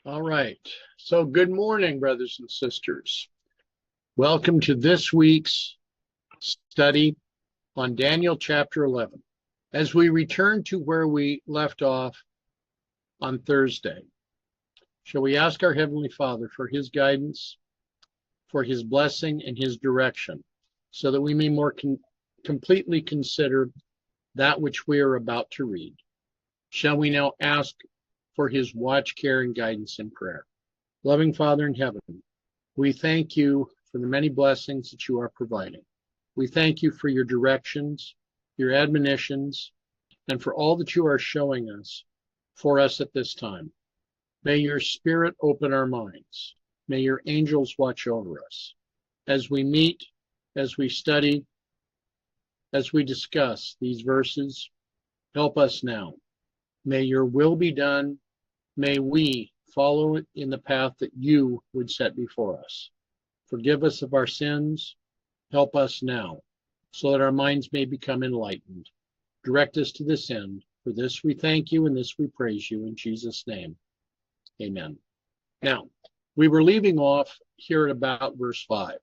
All right. So good morning, brothers and sisters. Welcome to this week's study on Daniel chapter 11. As we return to where we left off on Thursday, shall we ask our Heavenly Father for his guidance, for his blessing and his direction, so that we may more completely consider that which we are about to read. Shall we now ask for his watch, care, and guidance in prayer? Loving Father in heaven, we thank you for the many blessings that you are providing. We thank you for your directions, your admonitions, and for all that you are showing us for us at this time. May your Spirit open our minds. May your angels watch over us. As we meet, as we study, as we discuss these verses, help us now. May your will be done. May we follow it in the path that you would set before us. Forgive us of our sins. Help us now, so that our minds may become enlightened. Direct us to this end. For this we thank you, and this we praise you in Jesus' name. Amen. Now, we were leaving off here at about verse 5.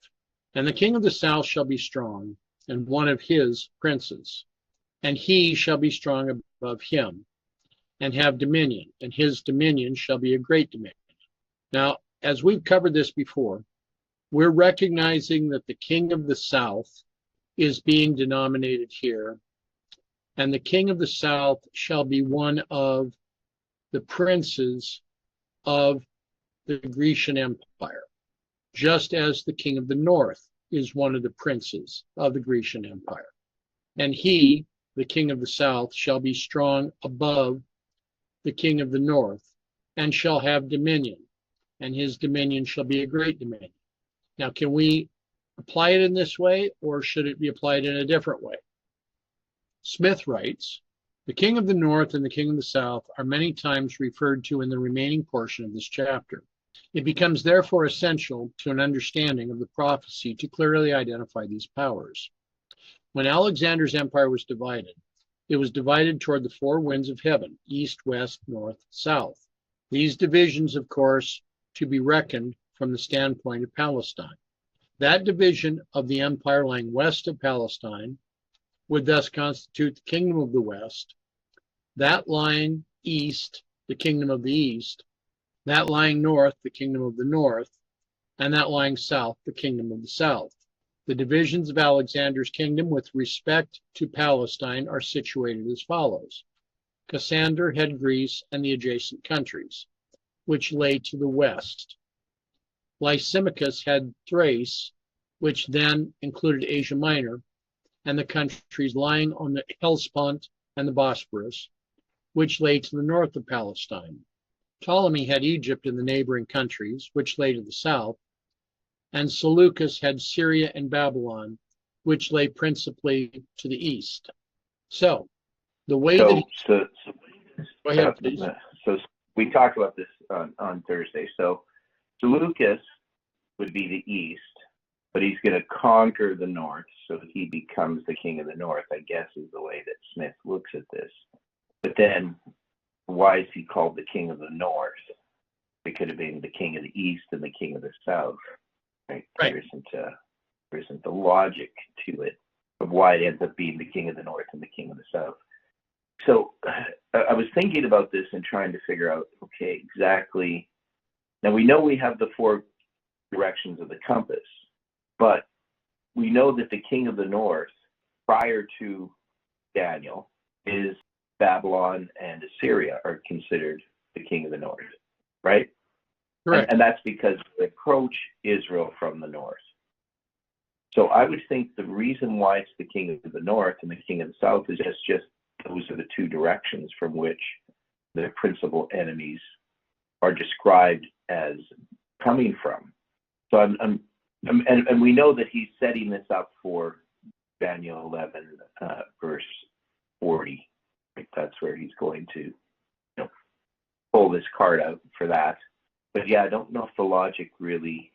And the king of the south shall be strong, and one of his princes, and he shall be strong above him, and have dominion, and his dominion shall be a great dominion. Now, as we've covered this before, we're recognizing that the king of the south is being denominated here, and the king of the south shall be one of the princes of the Grecian Empire, just as the king of the north is one of the princes of the Grecian Empire. And he, the king of the south, shall be strong above the king of the north, and shall have dominion, and his dominion shall be a great dominion. Now, can we apply it in this way, or should it be applied in a different way? Smith writes, the king of the north and the king of the south are many times referred to in the remaining portion of this chapter. It becomes therefore essential to an understanding of the prophecy to clearly identify these powers. When Alexander's empire was divided, it was divided toward the four winds of heaven, east, west, north, south. These divisions, of course, to be reckoned from the standpoint of Palestine. That division of the empire lying west of Palestine would thus constitute the kingdom of the west, that lying east, the kingdom of the east, that lying north, the kingdom of the north, and that lying south, the kingdom of the south. The divisions of Alexander's kingdom with respect to Palestine are situated as follows. Cassander had Greece and the adjacent countries, which lay to the west. Lysimachus had Thrace, which then included Asia Minor, and the countries lying on the Hellespont and the Bosporus, which lay to the north of Palestine. Ptolemy had Egypt and the neighboring countries, which lay to the south, and Seleucus had Syria and Babylon, which lay principally to the east. So, the way that... So, go ahead, please. So we talked about this on Thursday. So Seleucus would be the east, but he's going to conquer the north, so he becomes the king of the north, I guess is the way that Smith looks at this. But then, why is he called the king of the north? It could have been the king of the east and the king of the south. Right? There isn't the logic to it of why it ends up being the king of the north and the king of the south. So I was thinking about this and trying to figure out, okay, exactly. Now we know we have the four directions of the compass, but we know that the king of the north, prior to Daniel, is Babylon and Assyria are considered the king of the north, right? Correct. And that's because they approach Israel from the north. So I would think the reason why it's the king of the north and the king of the south is just those are the two directions from which the principal enemies are described as coming from. So and we know that he's setting this up for Daniel 11, verse 40. That's where he's going to pull this card out for that. But yeah, I don't know if the logic really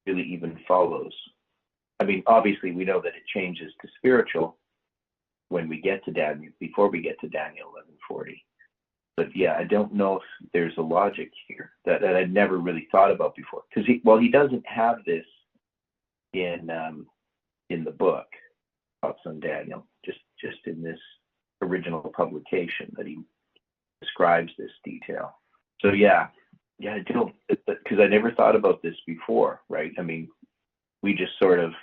even follows. I mean, obviously we know that it changes to spiritual when we get to Daniel, before we get to Daniel 11:40. yeah, I don't know if there's a logic here that I'd never really thought about before. Because he doesn't have this in the book, Thoughts on Daniel, just in this original publication that he describes this detail. So yeah, I don't, because I never thought about this before, right? I mean, we just sort of,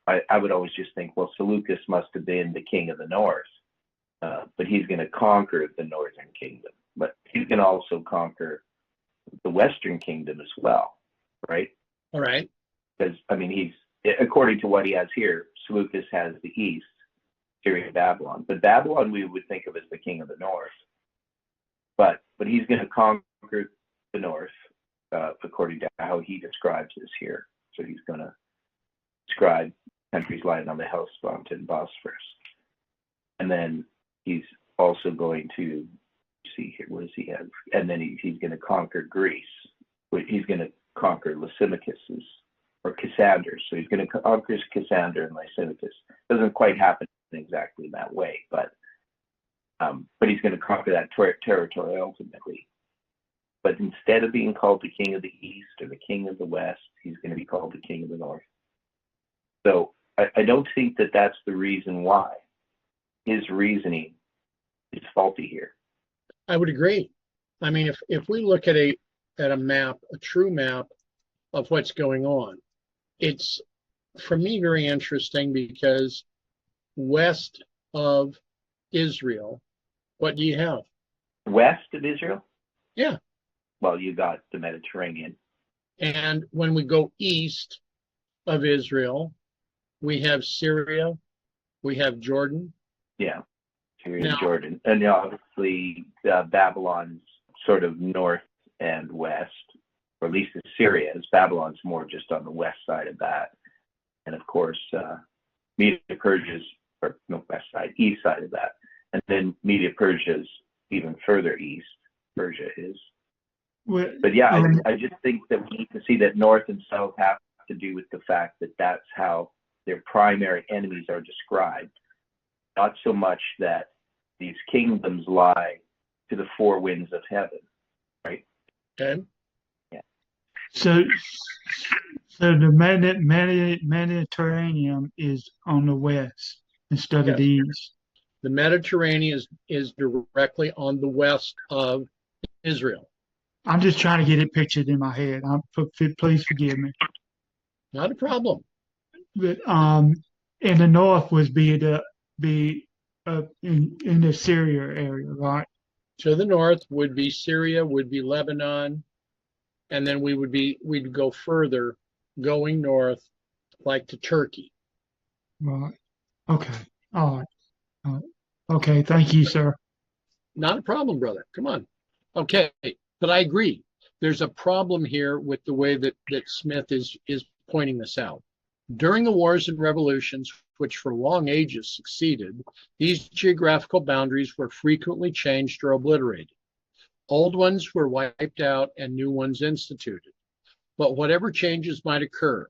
I would always just think, well, Seleucus must have been the king of the north, but he's going to conquer the northern kingdom, but he's going to also conquer the western kingdom as well, right? All right. Because, I mean, he's, according to what he has here, Seleucus has the east, Syria, Babylon. But Babylon we would think of as the king of the north. But he's going to conquer the north, according to how he describes this here. So he's going to describe countries lying on the Hellespont and Bosphorus. And then he's also going to, see here, what does he have? And then he's going to conquer Greece. He's going to conquer Lysimachus's, or Cassander's. So he's going to conquer Cassander and Lysimachus. Doesn't quite happen exactly that way, but he's going to conquer that territory ultimately. But instead of being called the king of the east or the king of the west, he's going to be called the king of the north. So I don't think that that's the reason why. His reasoning is faulty here. I would agree. I mean, if we look at a map, a true map of what's going on, it's, for me, very interesting because west of Israel, what do you have? West of Israel? Yeah. Well, you got the Mediterranean. And when we go east of Israel, we have Syria, we have Jordan. Yeah, Syria and Jordan. And obviously Babylon's sort of north and west, or at least Syria, as Babylon's more just on the west side of that. And of course, Media-Persia's, or no, west side, east side of that. And then Media-Persia's even further east, Persia is. But yeah, I just think that we need to see that north and south have to do with the fact that that's how their primary enemies are described. Not so much that these kingdoms lie to the four winds of heaven, right? Okay. Yeah. So the Mediterranean is on the west instead of the east. The Mediterranean is directly on the west of Israel. I'm just trying to get it pictured in my head. Please forgive me. Not a problem. But in the north would be in the Syria area, right? To the north would be Syria, would be Lebanon, and then we'd go further, going north, like to Turkey. Right. Okay. All right. Okay. Thank you, sir. Not a problem, brother. Come on. Okay. But I agree. There's a problem here with the way that Smith is pointing this out. During the wars and revolutions, which for long ages succeeded, these geographical boundaries were frequently changed or obliterated. Old ones were wiped out and new ones instituted. But whatever changes might occur,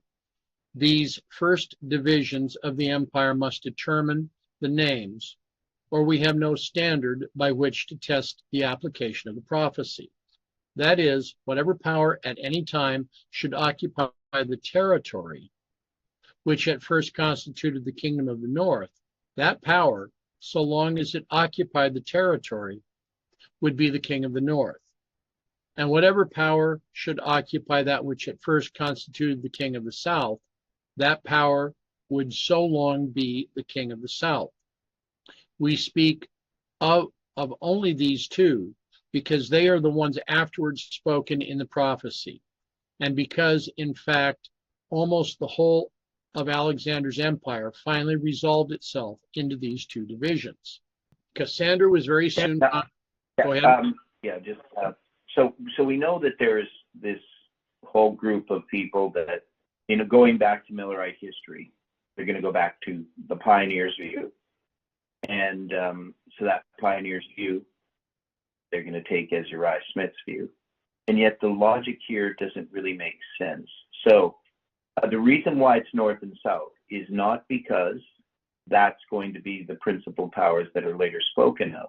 these first divisions of the empire must determine the names, or we have no standard by which to test the application of the prophecy. That is, whatever power at any time should occupy the territory which at first constituted the kingdom of the north, that power, so long as it occupied the territory, would be the king of the north. And whatever power should occupy that which at first constituted the king of the south, that power would so long be the king of the south. We speak of only these two because they are the ones afterwards spoken in the prophecy, and because, in fact, almost the whole of Alexander's empire finally resolved itself into these two divisions. Cassander was very soon. Go ahead. So we know that there's this whole group of people that, going back to Millerite history, they're going to go back to the pioneers' view, and so that pioneers' view, they're going to take as Uriah Smith's view, and yet the logic here doesn't really make sense. So the reason why it's north and south is not because that's going to be the principal powers that are later spoken of.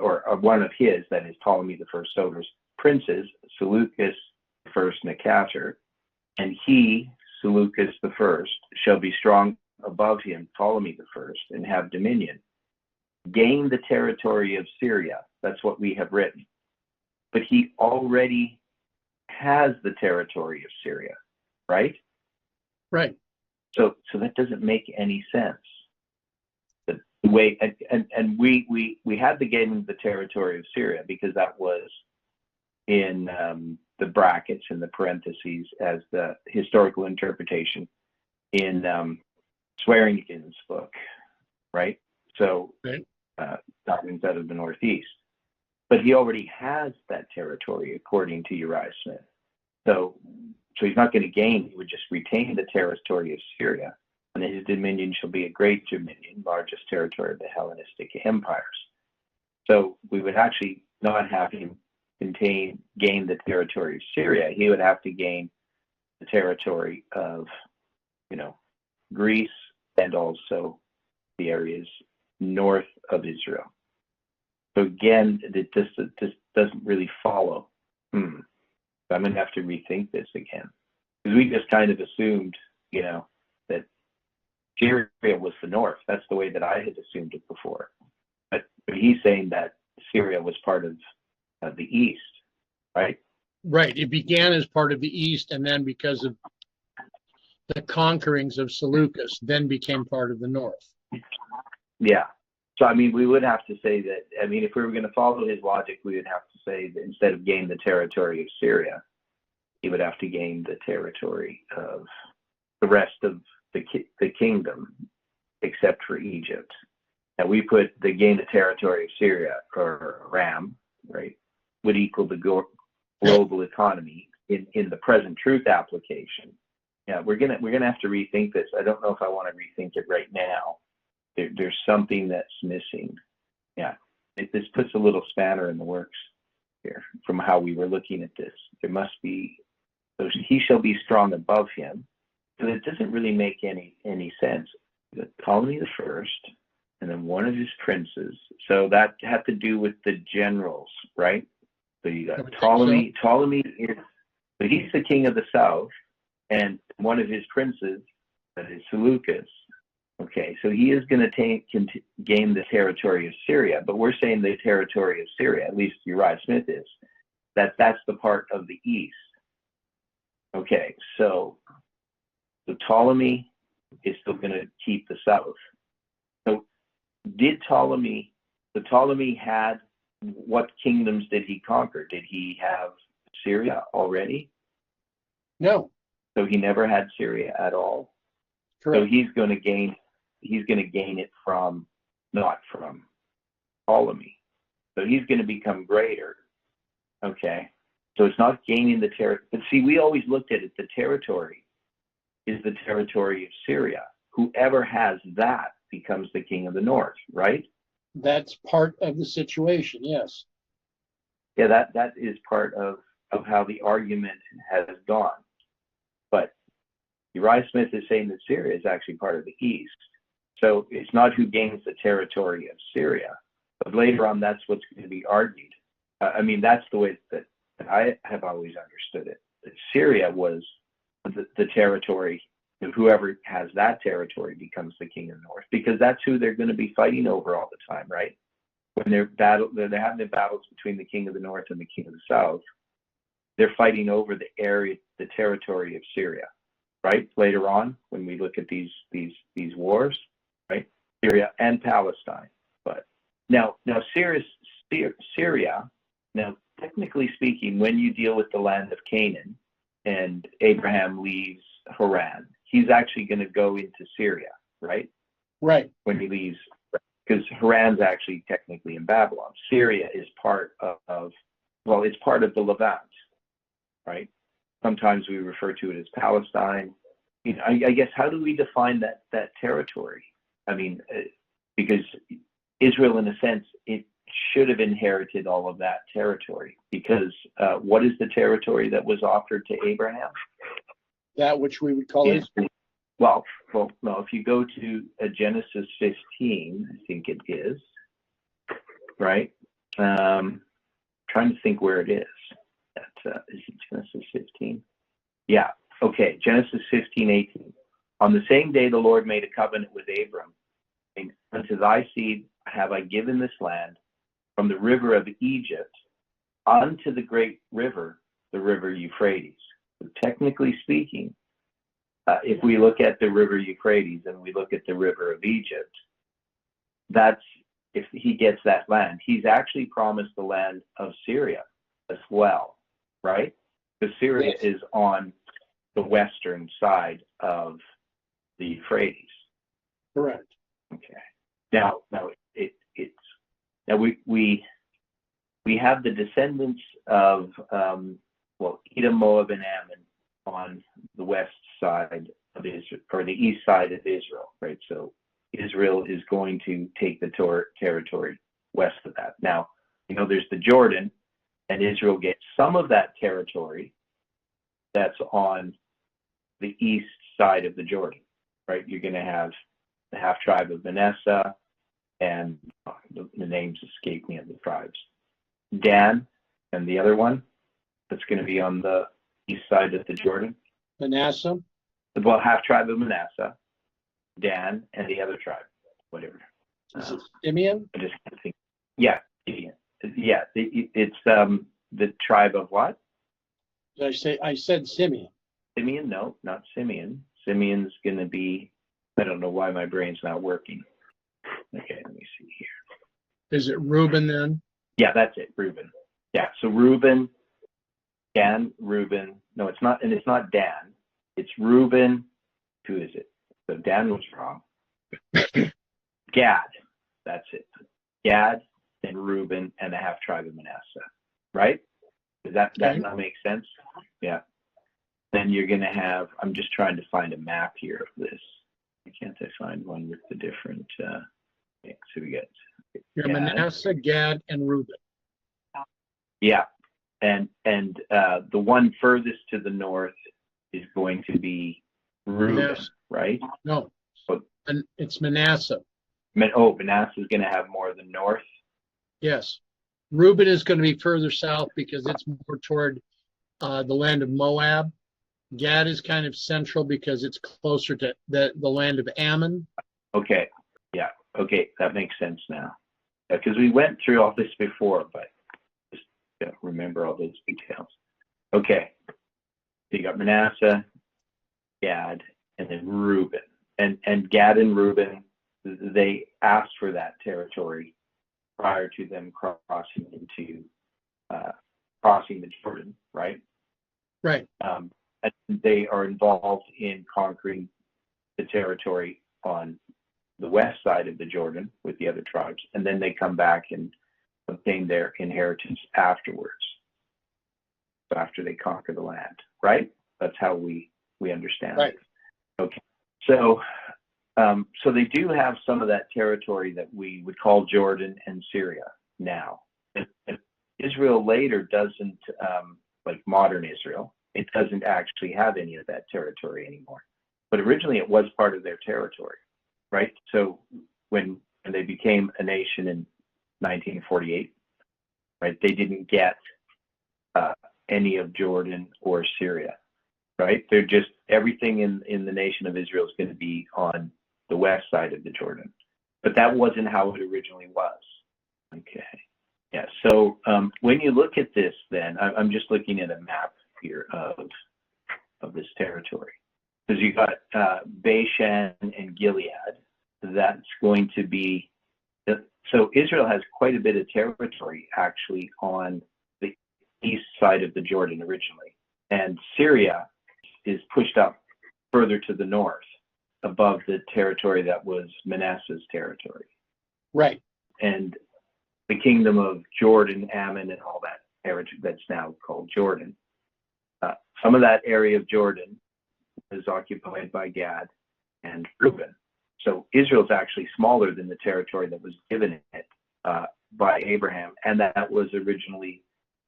or one of his, that is Ptolemy the first Soter's princes, Seleucus the first Nicator, and he, Seleucus the first, shall be strong above him, Ptolemy the first, and have dominion. Gain the territory of Syria. That's what we have written. But he already has the territory of Syria, right? Right. So that doesn't make any sense. The way and we had the gaining of the territory of Syria because that was in the brackets and the parentheses as the historical interpretation in Swearingen's book, right? So doctrines out of the Northeast. But he already has that territory according to Uriah Smith. So he's not going to gain, he would just retain the territory of Syria, and his dominion shall be a great dominion, largest territory of the Hellenistic empires. So we would actually not have him gain the territory of Syria. He would have to gain the territory of, Greece and also the areas north of Israel. So again, it just doesn't really follow. I'm going to have to rethink this again. Because we just kind of assumed, that Syria was the north. That's the way that I had assumed it before. But he's saying that Syria was part of the east, right? Right. It began as part of the east, and then because of the conquerings of Seleucus, then became part of the north. Yeah. So, we would have to say that, if we were going to follow his logic, we would have to say that instead of gain the territory of Syria, he would have to gain the territory of the rest of the kingdom, except for Egypt. And we put the gain the territory of Syria, or Ram, right, would equal the global economy in the present truth application. Yeah, we're gonna have to rethink this. I don't know if I want to rethink it right now. There's something that's missing. Yeah, this puts a little spanner in the works here from how we were looking at this. There must be, so he shall be strong above him. So it doesn't really make any sense. The Ptolemy the first, and then one of his princes. So that had to do with the generals, right? So you got Ptolemy. So. Ptolemy is, so he's the king of the south, and one of his princes, that is Seleucus. Okay, so he is going to gain the territory of Syria, but we're saying the territory of Syria, at least Uriah Smith is, that's the part of the east. Okay, so the Ptolemy is still going to keep the south. So Ptolemy had, what kingdoms did he conquer? Did he have Syria already? No. So he never had Syria at all. Correct. So he's going to gain it not from Ptolemy. So he's going to become greater. Okay. So it's not gaining the territory. But see, we always looked at it, the territory is the territory of Syria. Whoever has that becomes the king of the north, right? That's part of the situation, yes. Yeah, that is part of how the argument has gone. But Uriah Smith is saying that Syria is actually part of the east. So it's not who gains the territory of Syria, but later on that's what's going to be argued. That's the way that I have always understood it. That Syria was the territory, and whoever has that territory becomes the king of the north, because that's who they're going to be fighting over all the time, right? When they're having the battles between the king of the north and the king of the south, they're fighting over the territory of Syria, right? Later on, when we look at these wars, right? Syria and Palestine. But now Syria, now technically speaking, when you deal with the land of Canaan and Abraham leaves Haran, he's actually going to go into Syria, right? Right. When he leaves, because Haran's actually technically in Babylon. Syria is part of it's part of the Levant, right? Sometimes we refer to it as Palestine. I guess, how do we define that territory? Because Israel, in a sense, it should have inherited all of that territory, because what is the territory that was offered to Abraham? That which we would call Israel. Well, no, if you go to Genesis 15, I think it is, right? Trying to think where it is. Is it Genesis 15? Yeah. Okay. Genesis 15:18. On the same day, the Lord made a covenant with Abram, saying, "Unto thy seed have I given this land, from the river of Egypt unto the great river, the river Euphrates." So technically speaking, if we look at the river Euphrates and we look at the river of Egypt, that's, if he gets that land, he's actually promised the land of Syria as well, right? Because Syria is on the western side of the Euphrates. Correct. Okay. Now we have the descendants of Edom, Moab, and Ammon on the west side of Israel, or the east side of Israel, right? So Israel is going to take the territory west of that. Now, there's the Jordan, and Israel gets some of that territory that's on the east side of the Jordan, right? You're going to have the half tribe of Manasseh, and the names escape me of the tribes. Dan, and the other one that's going to be on the east side of the Jordan. Manasseh. Well, half tribe of Manasseh, Dan, and the other tribe, whatever. Is it Simeon? I just can't think. Yeah, Simeon. Yeah, it's the tribe of what? Did I said Simeon. Simeon? No, not Simeon. Simeon's going to be, I don't know why my brain's not working. Okay, let me see here. Is it Reuben then? Yeah, that's it, Reuben. Yeah, so Reuben, Dan, Reuben. No, it's not, and it's not Dan. It's Reuben. Who is it? So Dan was wrong. Gad, that's it. Gad, and Reuben, and the half tribe of Manasseh. Right? Does that not make sense? Yeah. Then you're going to have, I'm just trying to find a map here of this. Why can't I find one with the different, so we got You're Manasseh, Gad, and Reuben. Yeah. And the one furthest to the north is going to be Reuben, Manasseh. Right? No, it's Manasseh. Manasseh is going to have more than north? Yes. Reuben is going to be further south because it's more toward the land of Moab. Gad is kind of central because it's closer to the land of Ammon. Okay. Yeah. Okay. That makes sense now. Because we went through all this before, but just don't remember all those details. Okay. So you got Manasseh, Gad, and then Reuben. And Gad and Reuben, they asked for that territory prior to them crossing the Jordan, right? Right. And they are involved in conquering the territory on the west side of the Jordan with the other tribes, and then they come back and obtain their inheritance afterwards, after they conquer the land, right? That's how we understand right. it. Okay, so they do have some of that territory that we would call Jordan and Syria now. And Israel later doesn't, like modern Israel, it doesn't actually have any of that territory anymore. But originally it was part of their territory, right? So when they became a nation in 1948, right, they didn't get any of Jordan or Syria, right? They're just, everything in the nation of Israel is going to be on the west side of the Jordan. But that wasn't how it originally was. Okay. Yeah, so when you look at this then, I'm just looking at a map here of this territory. Because you got Bashan and Gilead. That's going to be, so Israel has quite a bit of territory actually on the east side of the Jordan originally. And Syria is pushed up further to the north above the territory that was Manasseh's territory. Right. And the kingdom of Jordan, Ammon, and all that area that's now called Jordan. Some of that area of Jordan is occupied by Gad and Reuben. So Israel's actually smaller than the territory that was given it by Abraham, and that was originally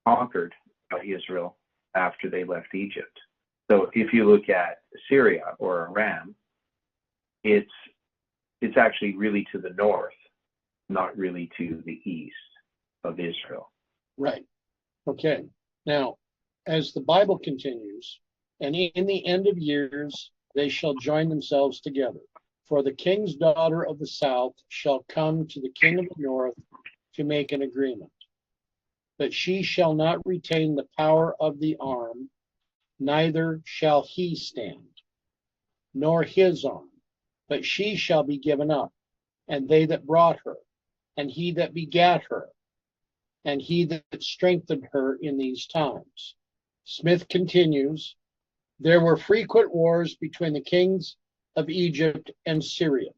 conquered by Israel after they left Egypt. So if you look at Syria or Aram, it's actually really to the north, not really to the east. of Israel. Right. Okay. Now, as the Bible continues, and in the end of years they shall join themselves together. For the king's daughter of the south shall come to the king of the north to make an agreement. But she shall not retain the power of the arm, neither shall he stand, nor his arm, but she shall be given up, and they that brought her, and he that begat her, and he that strengthened her in these times. Smith continues, there were frequent wars between the kings of Egypt and Syria.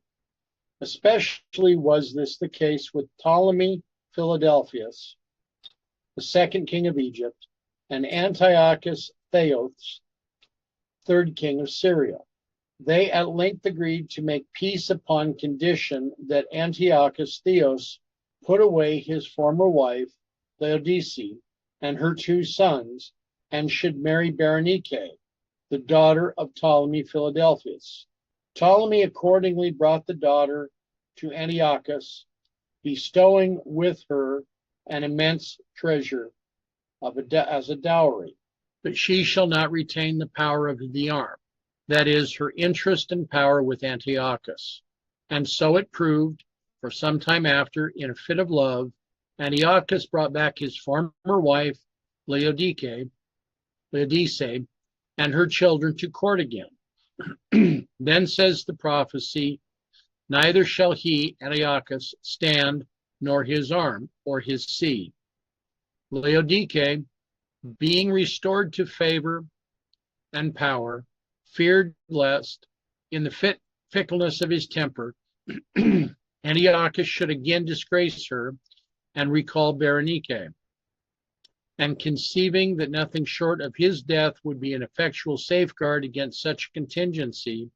Especially was this the case with Ptolemy Philadelphus, the second king of Egypt, and Antiochus Theos, third king of Syria. They at length agreed to make peace upon condition that Antiochus Theos put away his former wife, Laodice, and her 2 sons, and should marry Berenike, the daughter of Ptolemy Philadelphus. Ptolemy accordingly brought the daughter to Antiochus, bestowing with her an immense treasure as a dowry. But she shall not retain the power of the arm, that is, her interest and power with Antiochus. And so it proved, for some time after, in a fit of love, Antiochus brought back his former wife, Laodice, and her children to court again. Then says the prophecy, neither shall he, Antiochus, stand, nor his arm, or his seed. Laodice, being restored to favor and power, feared lest, in the fickleness of his temper, Antiochus should again disgrace her and recall Berenike. And conceiving that nothing short of his death would be an effectual safeguard against such a contingency,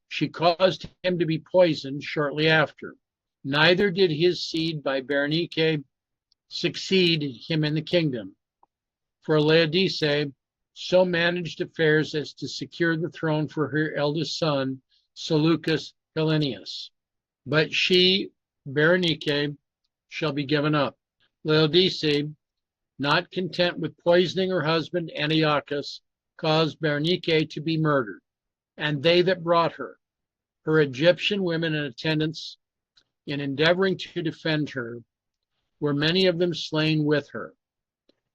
she caused him to be poisoned shortly after. Neither did his seed by Berenike succeed him in the kingdom. For Laodice so managed affairs as to secure the throne for her eldest son, Seleucus Hellenius. But she, Berenike, shall be given up. Laodice, not content with poisoning her husband Antiochus, caused Berenike to be murdered, and they that brought her, her Egyptian women and attendants, in endeavoring to defend her, were many of them slain with her.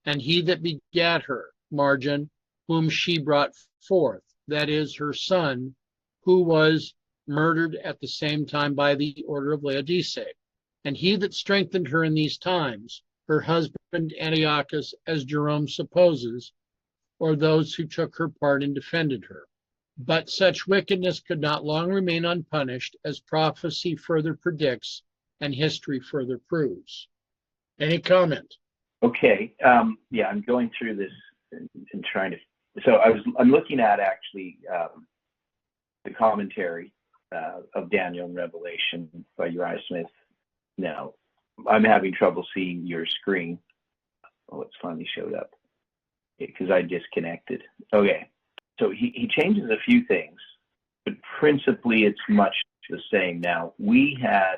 And he that begat her, margin, whom she brought forth, that is, her son, who was murdered at the same time by the order of Laodice. And he that strengthened her in these times, her husband Antiochus, as Jerome supposes, or those who took her part and defended her. But such wickedness could not long remain unpunished, as prophecy further predicts and history further proves. Any comment? Okay. Yeah, I'm going through this and trying to. So I'm looking at actually the commentary of Daniel and Revelation by Uriah Smith. Now, I'm having trouble seeing your screen. Oh, it's finally showed up because I disconnected. Okay. So he changes a few things, but principally it's much the same. Now, we had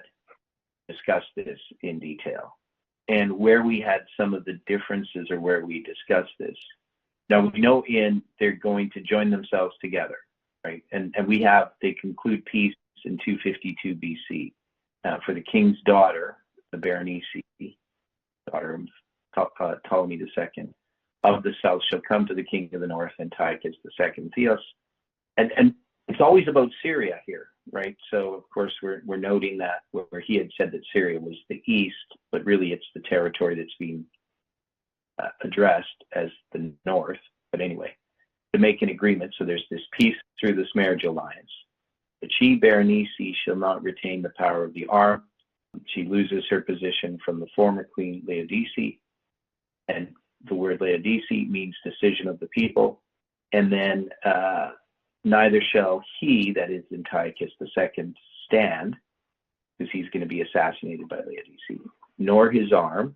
discussed this in detail, and where we had some of the differences or where we discussed this. Now, we know they're going to join themselves together, right? And they conclude peace in 252 BC for the king's daughter, the Berenice, daughter of Ptolemy II, of the south shall come to the king of the north, Antiochus II Theos. And it's always about Syria here, right? So, of course, we're noting that where he had said that Syria was the east, but really it's the territory that's being addressed as the north. But anyway, to make an agreement, so there's this peace through this marriage alliance. But she, Berenice, shall not retain the power of the arm. She loses her position from the former queen Laodice, and the word Laodice means decision of the people. And then neither shall he, that is Antiochus II, stand, because he's going to be assassinated by Laodice, nor his arm,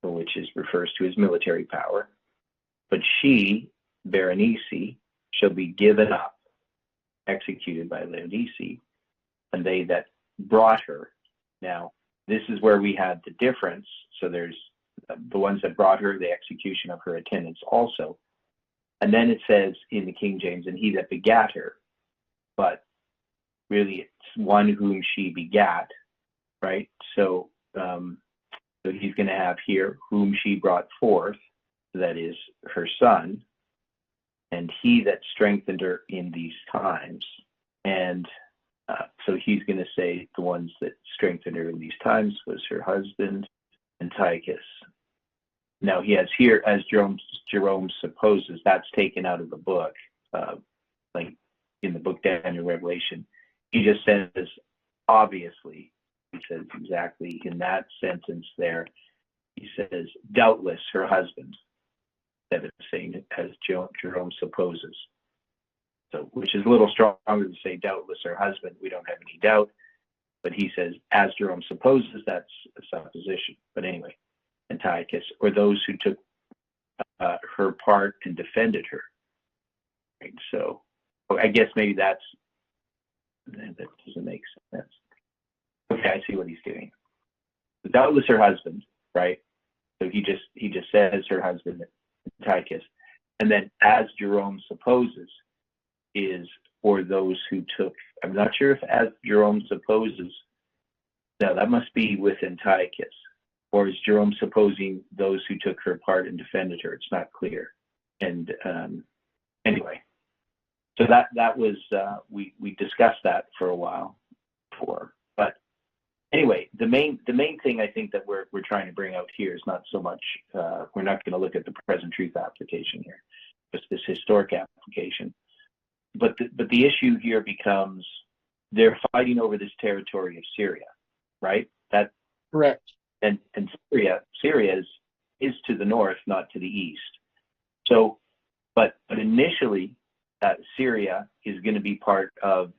which refers to his military power, but she, Berenice, shall be given up, executed by Laodice, and they that brought her. Now, this is where we had the difference. So there's the ones that brought her, the execution of her attendants also. And then it says in the King James, and he that begat her, but really it's one whom she begat, right? So, so he's going to have here whom she brought forth, that is her son, and he that strengthened her in these times. And so he's going to say the ones that strengthened her in these times was her husband, Antiochus. Now he has here, as Jerome supposes, that's taken out of the book, like in the book Daniel Revelation. He just says, obviously, he says exactly in that sentence there, he says, doubtless her husband, instead of saying as Jerome supposes. So, which is a little stronger to say doubtless her husband. We don't have any doubt, but he says, as Jerome supposes, that's a supposition. But anyway, Antiochus, or those who took her part and defended her. Right? So, I guess maybe that doesn't make sense. Okay, I see what he's doing. Doubtless her husband, right? So he just says her husband, Antiochus, and then as Jerome supposes is or those who took. I'm not sure if as Jerome supposes. No, that must be with Antiochus. Or is Jerome supposing those who took her part and defended her? It's not clear. And anyway, so that was we discussed that for a while before. But anyway, the main thing I think that we're trying to bring out here is not so much we're not going to look at the present truth application here, just this historic application. But the issue here becomes they're fighting over this territory of Syria, right? That Correct. And Syria is to the north, not to the east. So, but initially, Syria is going to be part of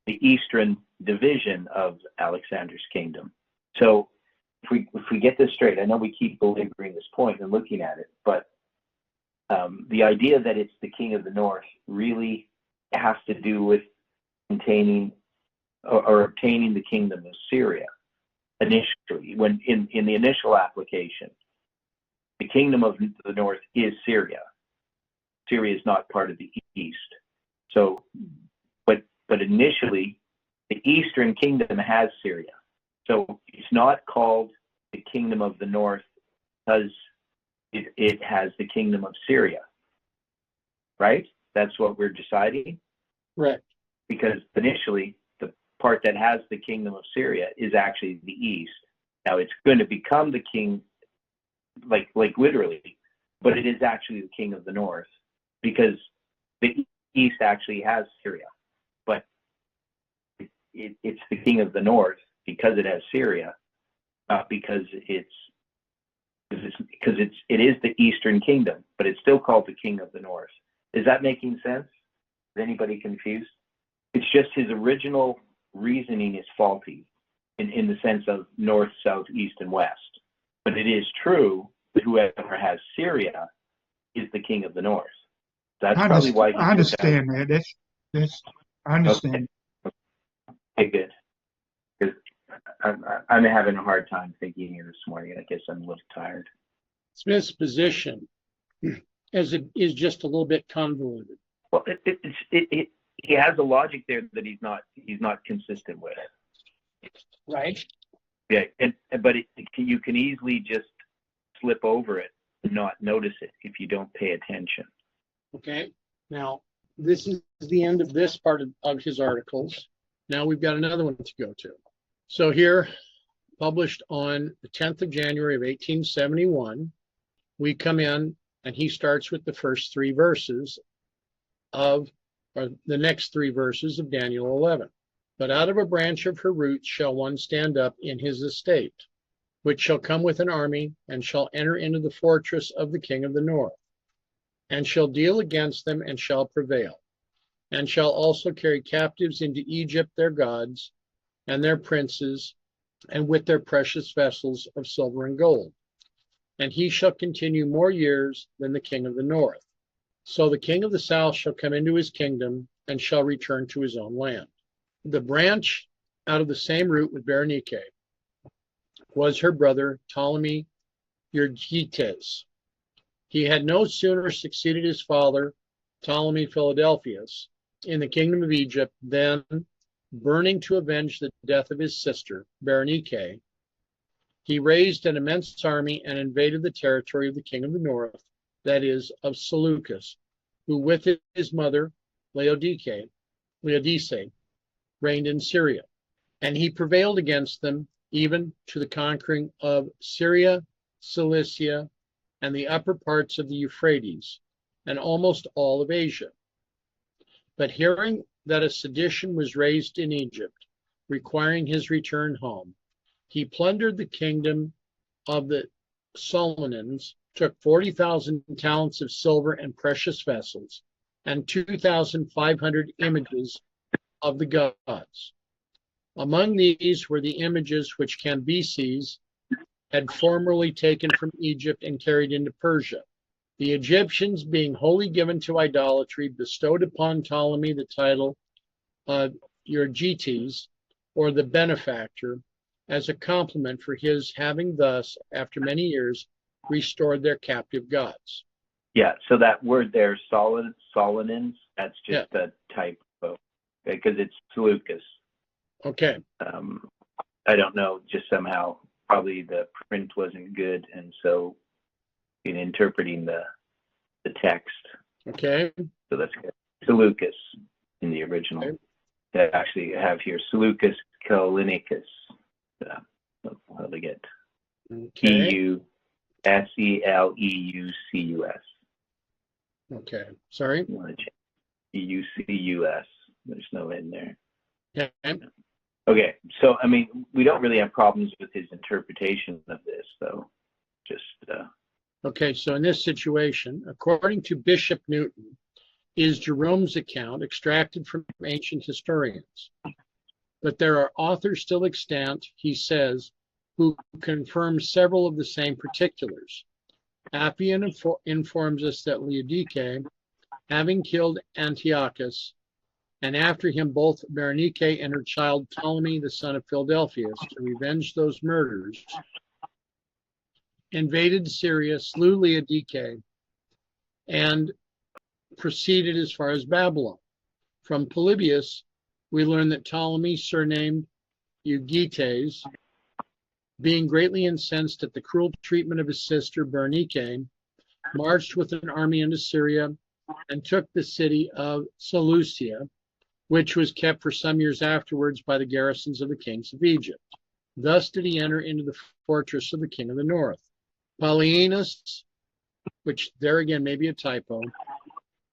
the eastern division of Alexander's kingdom. So, if we get this straight, I know we keep belaboring this point and looking at it, but the idea that it's the king of the north really has to do with containing or obtaining the kingdom of Syria. Initially, when in the initial application, the kingdom of the north is Syria. Syria is not part of the east. So, but initially, the eastern kingdom has Syria. So it's not called the kingdom of the north because it has the kingdom of Syria. Right? That's what we're deciding. Right. Because initially, part that has the kingdom of Syria is actually the east. Now it's going to become the king, like literally, but it is actually the king of the north because the east actually has Syria, but it's the king of the north because it has Syria, not because it is the eastern kingdom, but it's still called the king of the north. Is that making sense? Is anybody confused? It's just his original reasoning is faulty in the sense of north, south, east, and west. But it is true that whoever has Syria is the king of the north. That's probably why I understand that. I understand. Okay, good. Because I'm having a hard time thinking here this morning. I guess I'm a little tired. Smith's position as it is just a little bit convoluted. Well, he has a logic there that he's not consistent with. Right. Yeah, but you can easily just slip over it and not notice it if you don't pay attention. Okay. Now, this is the end of this part of his articles. Now we've got another one to go to. So here, published on the 10th of January of 1871, we come in and he starts with the first three verses or the next three verses of Daniel 11. But out of a branch of her roots shall one stand up in his estate, which shall come with an army, and shall enter into the fortress of the king of the north, and shall deal against them, and shall prevail, and shall also carry captives into Egypt their gods, and their princes, and with their precious vessels of silver and gold. And he shall continue more years than the king of the north. So the king of the south shall come into his kingdom, and shall return to his own land. The branch out of the same root with Berenike was her brother Ptolemy Euergetes. He had no sooner succeeded his father, Ptolemy Philadelphus, in the kingdom of Egypt than, burning to avenge the death of his sister, Berenike, he raised an immense army and invaded the territory of the king of the north, that is, of Seleucus, who with his mother, Laodice, reigned in Syria. And he prevailed against them, even to the conquering of Syria, Cilicia, and the upper parts of the Euphrates, and almost all of Asia. But hearing that a sedition was raised in Egypt, requiring his return home, he plundered the kingdom of the Solomons, took 40,000 talents of silver and precious vessels, and 2,500 images of the gods. Among these were the images which Cambyses had formerly taken from Egypt and carried into Persia. The Egyptians, being wholly given to idolatry, bestowed upon Ptolemy the title of Euergetes, or the benefactor, as a compliment for his having thus, after many years, restored their captive gods. Yeah, so that word there, Solonins, that's just a typo, because it's Seleucus. Okay. I don't know, just somehow, probably the print wasn't good, and so in interpreting the text. Okay. So that's good. Seleucus in the original. Okay. They actually have here Seleucus Callinicus. How they get Euseleucus. Okay. Sorry. Euseleucus. There's no in there. Okay. Okay. So I mean, we don't really have problems with his interpretation of this, though. Just. Okay. So in this situation, according to Bishop Newton, is Jerome's account extracted from ancient historians. But there are authors still extant, he says, who confirm several of the same particulars. Appian informs us that Laodice, having killed Antiochus, and after him both Berenike and her child Ptolemy, the son of Philadelphus, to revenge those murders, invaded Syria, slew Laodice, and proceeded as far as Babylon. From Polybius, we learn that Ptolemy, surnamed Euergetes, being greatly incensed at the cruel treatment of his sister Berenike, marched with an army into Syria and took the city of Seleucia, which was kept for some years afterwards by the garrisons of the kings of Egypt. Thus did he enter into the fortress of the king of the north. Paulinus, which there again may be a typo,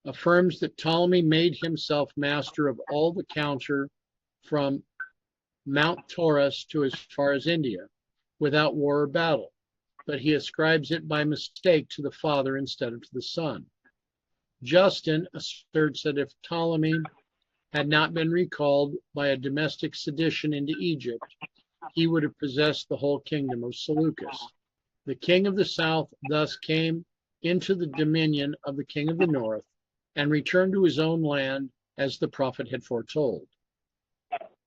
affirms that Ptolemy made himself master of all the counter from Mount Taurus to as far as India, without war or battle, but he ascribes it by mistake to the father instead of to the son. Justin asserts that if Ptolemy had not been recalled by a domestic sedition into Egypt, he would have possessed the whole kingdom of Seleucus. The king of the south thus came into the dominion of the king of the north and returned to his own land as the prophet had foretold.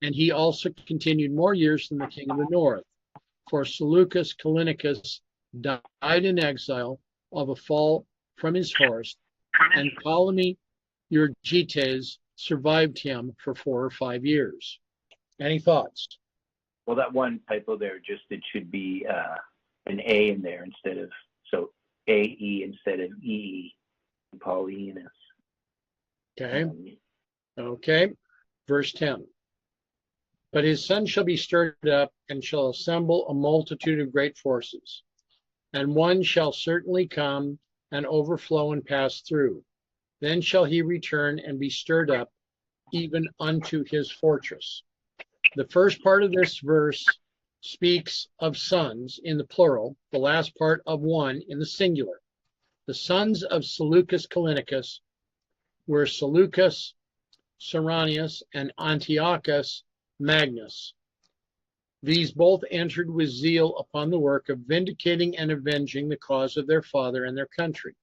And he also continued more years than the king of the north, for Seleucus Callinicus died in exile of a fall from his horse, and Ptolemy Euergetes survived him for 4 or 5 years. Any thoughts? Well, that one typo there, just it should be an A in there instead of, so A-E instead of E, Paulinus. Okay. Okay. Verse 10. But his son shall be stirred up and shall assemble a multitude of great forces, and one shall certainly come and overflow and pass through. Then shall he return and be stirred up even unto his fortress. The first part of this verse speaks of sons in the plural, the last part of one in the singular. The sons of Seleucus Callinicus were Seleucus Cyrenius and Antiochus Magnus. These both entered with zeal upon the work of vindicating and avenging the cause of their father and their country.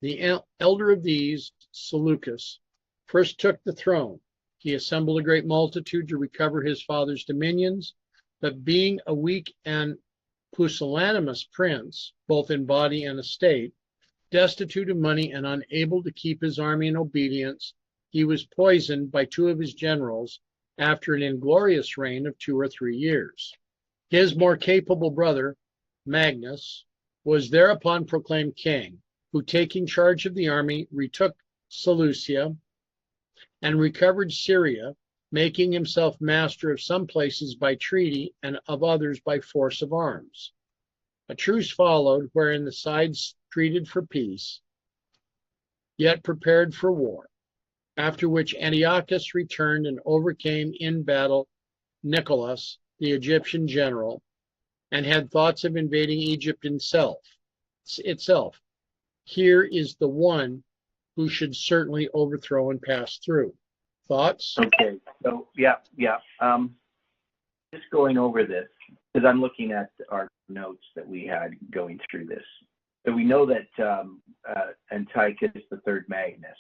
The elder of these, Seleucus, first took the throne. He assembled a great multitude to recover his father's dominions, but being a weak and pusillanimous prince, both in body and estate, destitute of money and unable to keep his army in obedience, he was poisoned by two of his generals after an inglorious reign of 2 or 3 years. His more capable brother, Magnus, was thereupon proclaimed king, who, taking charge of the army, retook Seleucia and recovered Syria, making himself master of some places by treaty and of others by force of arms. A truce followed, wherein the sides treated for peace, yet prepared for war, after which Antiochus returned and overcame in battle Nicholas, the Egyptian general, and had thoughts of invading Egypt itself. Here is the one who should certainly overthrow and pass through. Thoughts? Okay, so yeah. Just going over this, because I'm looking at our notes that we had going through this. So we know that Antiochus III Magnus,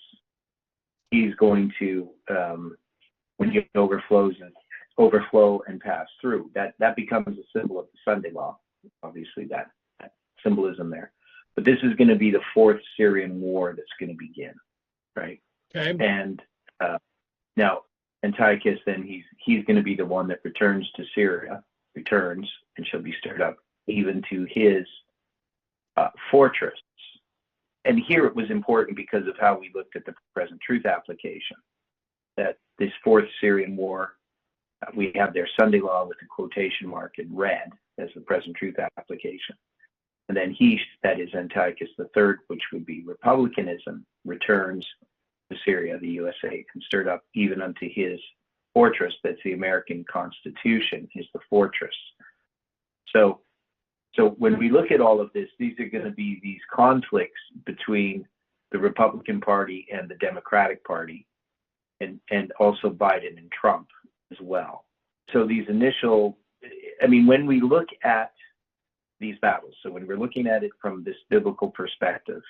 he's going to, when he overflow and pass through, that becomes a symbol of the Sunday law, obviously that symbolism there. But this is going to be the fourth Syrian war that's going to begin, right? Okay. And now Antiochus, then he's going to be the one that returns to Syria, and shall be stirred up even to his fortress. And here it was important because of how we looked at the present truth application, that this fourth Syrian war, we have their Sunday law with the quotation mark in red as the present truth application. And then he, that is Antiochus III, which would be republicanism, returns to Syria, the USA, and stirred up even unto his fortress. That's the American Constitution, is the fortress. So when we look at all of this, these are going to be these conflicts between the Republican Party and the Democratic Party, and also Biden and Trump as well. So these initial, when we look at these battles, so when we're looking at it from this biblical perspective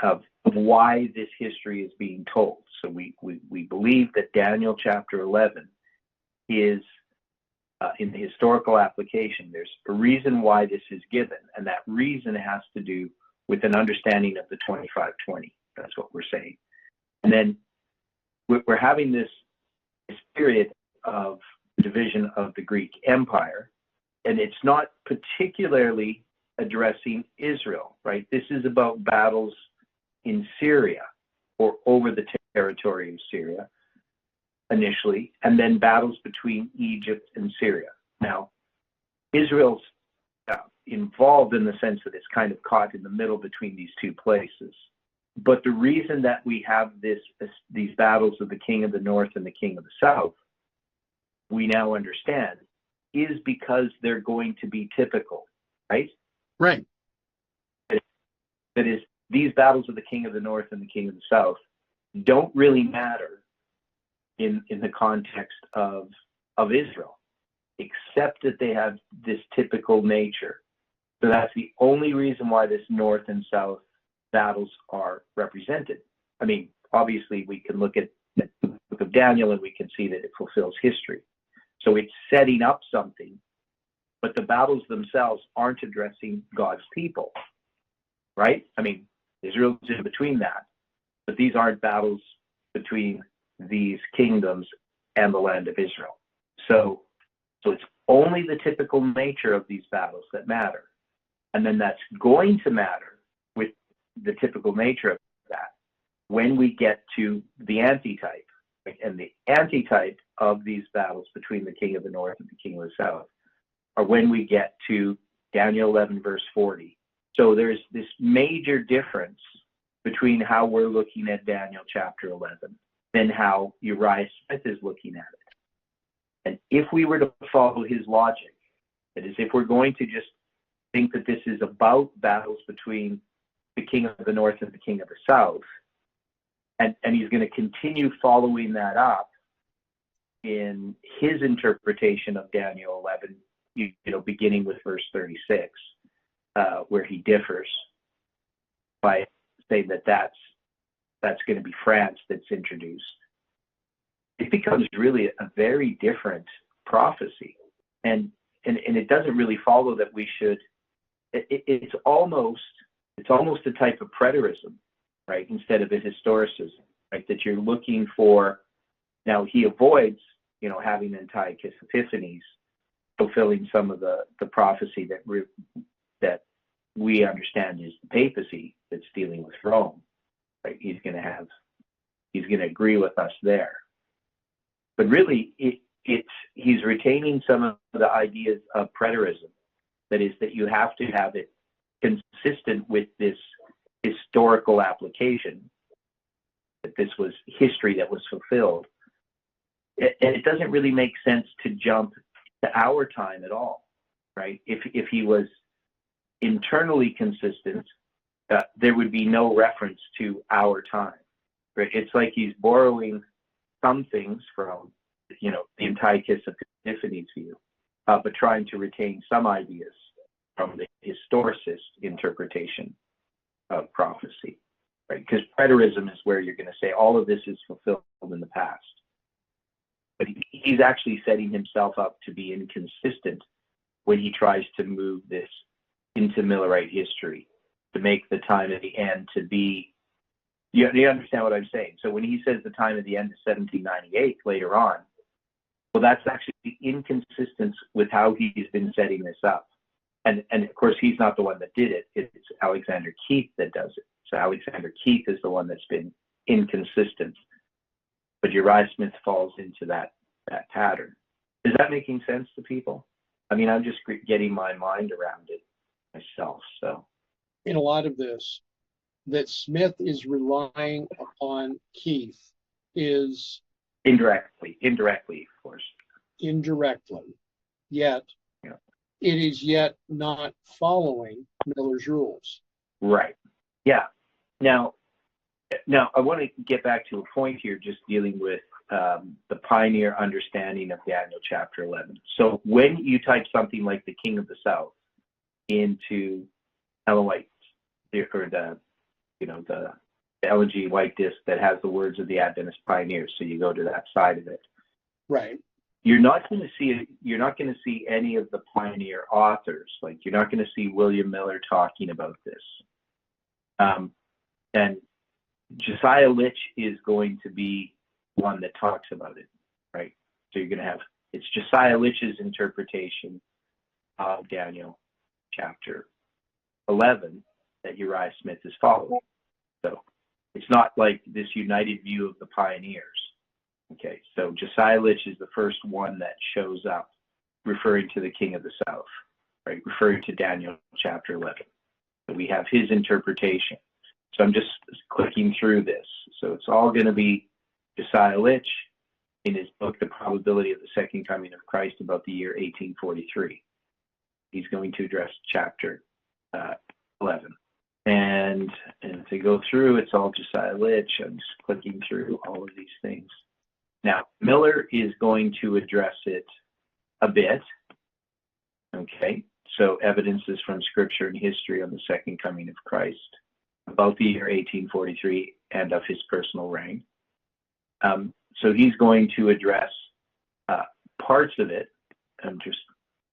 of why this history is being told. So we believe that Daniel chapter 11 is, in the historical application, there's a reason why this is given, and that reason has to do with an understanding of the 2520. That's what we're saying. And then we're having this period of division of the Greek Empire, and it's not particularly addressing Israel, right? This is about battles in Syria, or over the territory of Syria initially, and then battles between Egypt and Syria. Now, Israel's involved in the sense that it's kind of caught in the middle between these two places. But the reason that we have these battles of the king of the north and the king of the south, we now understand, is because they're going to be typical, right? Right. That is, these battles of the king of the north and the king of the south don't really matter in the context of Israel, except that they have this typical nature. So that's the only reason why this north and south battles are represented. Obviously, we can look at the book of Daniel and we can see that it fulfills history. So it's setting up something, but the battles themselves aren't addressing God's people, right? Israel's in between that, but these aren't battles between these kingdoms and the land of Israel. So it's only the typical nature of these battles that matter. And then that's going to matter with the typical nature of that when we get to the antitype. And the antitype of these battles between the king of the north and the king of the south are when we get to Daniel 11, verse 40. So there's this major difference between how we're looking at Daniel chapter 11 than how Uriah Smith is looking at it. And if we were to follow his logic, that is, if we're going to just think that this is about battles between the king of the north and the king of the south, and he's going to continue following that up in his interpretation of Daniel 11, beginning with verse 36, where he differs by saying that that's going to be France that's introduced. It becomes really a very different prophecy. And and it doesn't really follow that we should. It's almost a type of preterism, right? Instead of a historicism, right? That you're looking for. Now he avoids, having Antiochus Epiphanes fulfilling some of the prophecy that we understand is the papacy that's dealing with Rome, right? He's going to agree with us there, but really he's retaining some of the ideas of preterism. That is, that you have to have it consistent with this historical application, that this was history that was fulfilled. And it doesn't really make sense to jump to our time at all, right? If he was internally consistent, there would be no reference to our time, right? It's like he's borrowing some things from, the Antiochus Epiphanes view, but trying to retain some ideas from the historicist interpretation of prophecy, right? Because preterism is where you're going to say all of this is fulfilled in the past. But he's actually setting himself up to be inconsistent when he tries to move this into Millerite history, to make the time at the end to be, you understand what I'm saying? So when he says the time at the end is 1798 later on, well, that's actually inconsistent with how he's been setting this up. And of course, he's not the one that did it. It's Alexander Keith that does it. So Alexander Keith is the one that's been inconsistent. But Uriah Smith falls into that pattern. Is that making sense to people? I mean, I'm just getting my mind around it myself. So, in a lot of this, that Smith is relying upon Keith is indirectly, of course. Indirectly, yet it is yet not following Miller's rules. Right. Yeah. Now, I want to get back to a point here, just dealing with the pioneer understanding of Daniel chapter 11. So when you type something like the King of the South into Ellen White, or the Ellen G. White disc that has the words of the Adventist pioneers, so you go to that side of it. Right. You're not going to see any of the pioneer authors. Like, you're not going to see William Miller talking about this. And Josiah Litch is going to be one that talks about it, right? So you're going to have, it's Josiah Litch's interpretation of Daniel chapter 11 that Uriah Smith is following. So it's not like this united view of the pioneers. Okay, so Josiah Litch is the first one that shows up referring to the King of the South, right? Referring to Daniel chapter 11. So we have his interpretation. So I'm just clicking through this. So it's all going to be Josiah Litch in his book, The Probability of the Second Coming of Christ, about the year 1843. He's going to address chapter 11. And to go through, it's all Josiah Litch. I'm just clicking through all of these things. Now, Miller is going to address it a bit. Okay, so evidences from Scripture and history on the second coming of Christ, about the year 1843, and of his personal reign. So he's going to address parts of it.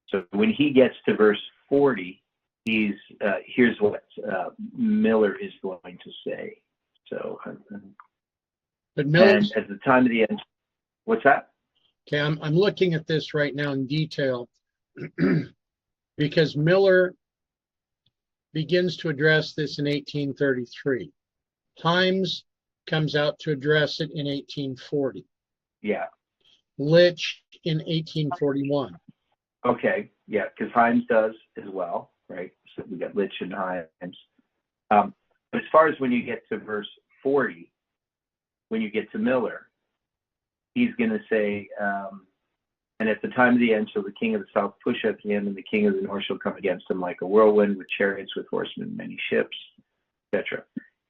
So when he gets to verse 40, here's what Miller is going to say. So, but Miller, and at the time of the end, what's that? Okay, I'm looking at this right now in detail because Miller begins to address this in 1833. Times comes out to address it in 1840. Yeah. Litch in 1841. Okay, yeah, because Himes does as well, right? So we got Litch and Himes. But as far as when you get to verse 40, when you get to Miller, he's going to say, and at the time of the end shall the king of the south push at him, and the king of the north shall come against him like a whirlwind, with chariots, with horsemen, and many ships, etc.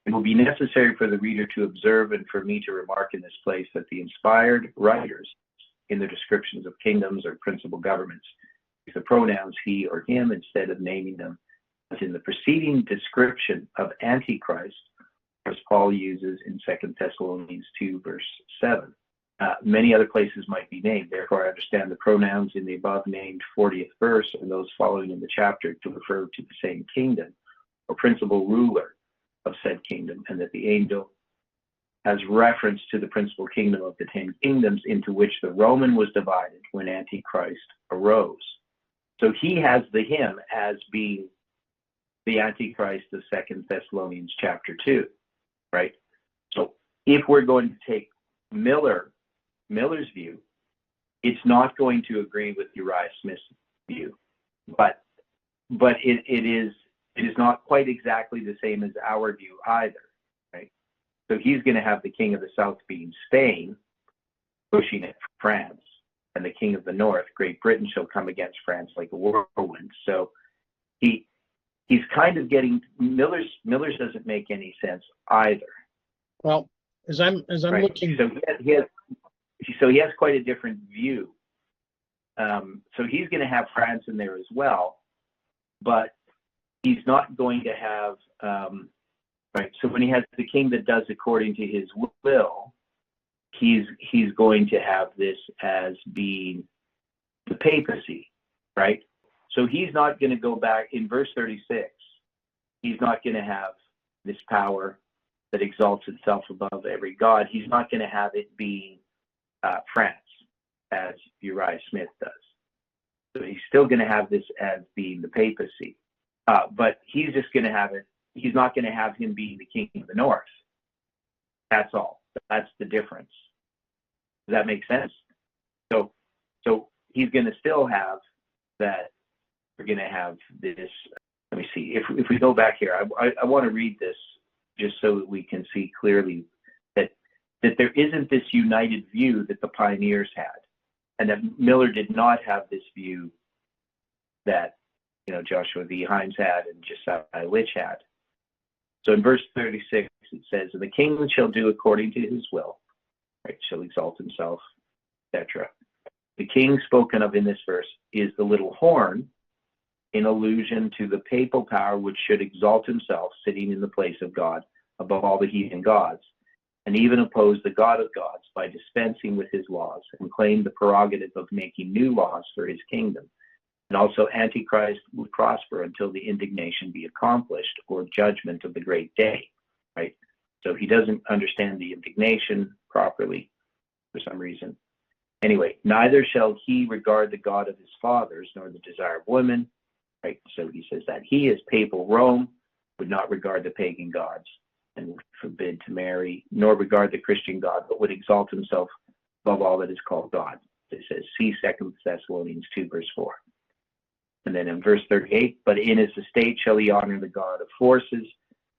It will be necessary for the reader to observe and for me to remark in this place that the inspired writers in their descriptions of kingdoms or principal governments use the pronouns he or him instead of naming them, as in the preceding description of Antichrist, as Paul uses in 2 Thessalonians 2, verse 7. Many other places might be named. Therefore, I understand the pronouns in the above named 40th verse and those following in the chapter to refer to the same kingdom or principal ruler of said kingdom, and that the angel has reference to the principal kingdom of the 10 kingdoms into which the Roman was divided when Antichrist arose. So he has the him as being the Antichrist of 2 Thessalonians chapter 2, right? So if we're going to take Miller's view, it's not going to agree with Uriah Smith's view, but it is not quite exactly the same as our view either, right? So he's going to have the king of the south being Spain, pushing it for France, and the king of the north, Great Britain, shall come against France like a whirlwind. So he's kind of getting Miller's doesn't make any sense either. Well, as I'm right? looking, so he has quite a different view. So he's going to have France in there as well, but he's not going to have right. So when he has the king that does according to his will, he's going to have this as being the papacy, right? So he's not going to go back in verse 36. He's not going to have this power that exalts itself above every god. He's not going to have it being France, as Uriah Smith does. So he's still going to have this as being the papacy. But he's just going to have it. He's not going to have him being the king of the north. That's all. That's the difference. Does that make sense? So he's going to still have that. We're going to have this. Let me see. If we go back here, I want to read this just so that we can see clearly that there isn't this united view that the pioneers had, and that Miller did not have this view that Joshua V. Himes had and Josiah Litch had. So in verse 36 it says, "And the king shall do according to his will, right? Shall exalt himself, etc." The king spoken of in this verse is the little horn, in allusion to the papal power which should exalt himself, sitting in the place of God above all the heathen gods, and even oppose the God of gods by dispensing with his laws, and claim the prerogative of making new laws for his kingdom. And also Antichrist would prosper until the indignation be accomplished, or judgment of the great day, right? So he doesn't understand the indignation properly for some reason. Anyway, neither shall he regard the God of his fathers, nor the desire of women, right? So he says that he, as papal Rome, would not regard the pagan gods and would forbid to marry, nor regard the Christian God, but would exalt himself above all that is called God. It says, see 2 Thessalonians 2, verse 4. And then in verse 38, but in his estate shall he honor the God of forces,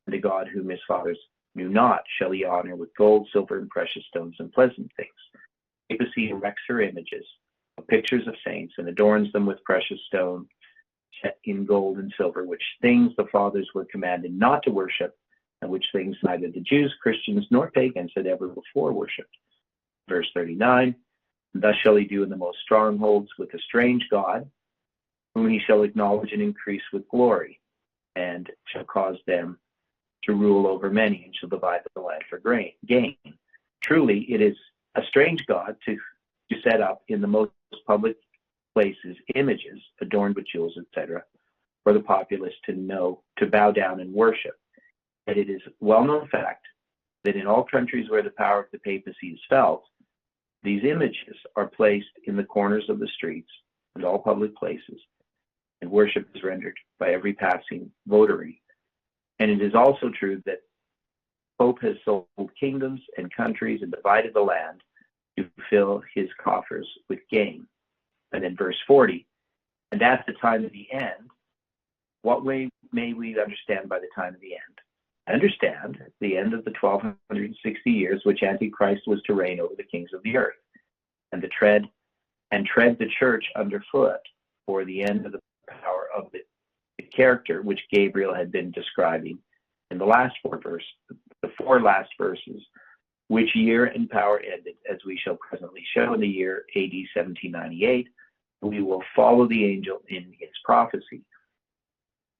and the God whom his fathers knew not shall he honor with gold, silver, and precious stones and pleasant things. Papacy erects her images of pictures of saints and adorns them with precious stone set in gold and silver, which things the fathers were commanded not to worship, and which things neither the Jews, Christians, nor pagans had ever before worshipped. Verse 39, thus shall he do in the most strongholds with a strange God, whom he shall acknowledge and increase with glory, and shall cause them to rule over many, and shall divide the land for gain. Truly, it is a strange God to set up in the most public places images adorned with jewels, etc., for the populace to bow down and worship. But it is a well-known fact that in all countries where the power of the papacy is felt, these images are placed in the corners of the streets and all public places, and worship is rendered by every passing votary. And it is also true that Pope has sold kingdoms and countries and divided the land to fill his coffers with gain. And then verse 40, and at the time of the end, what way may we understand by the time of the end? Understand the end of the 1260 years which Antichrist was to reign over the kings of the earth, and tread the church underfoot, for the end of the power of the character which Gabriel had been describing in the last the four last verses, which year and power ended, as we shall presently show in the year AD 1798. We will follow the angel in his prophecy.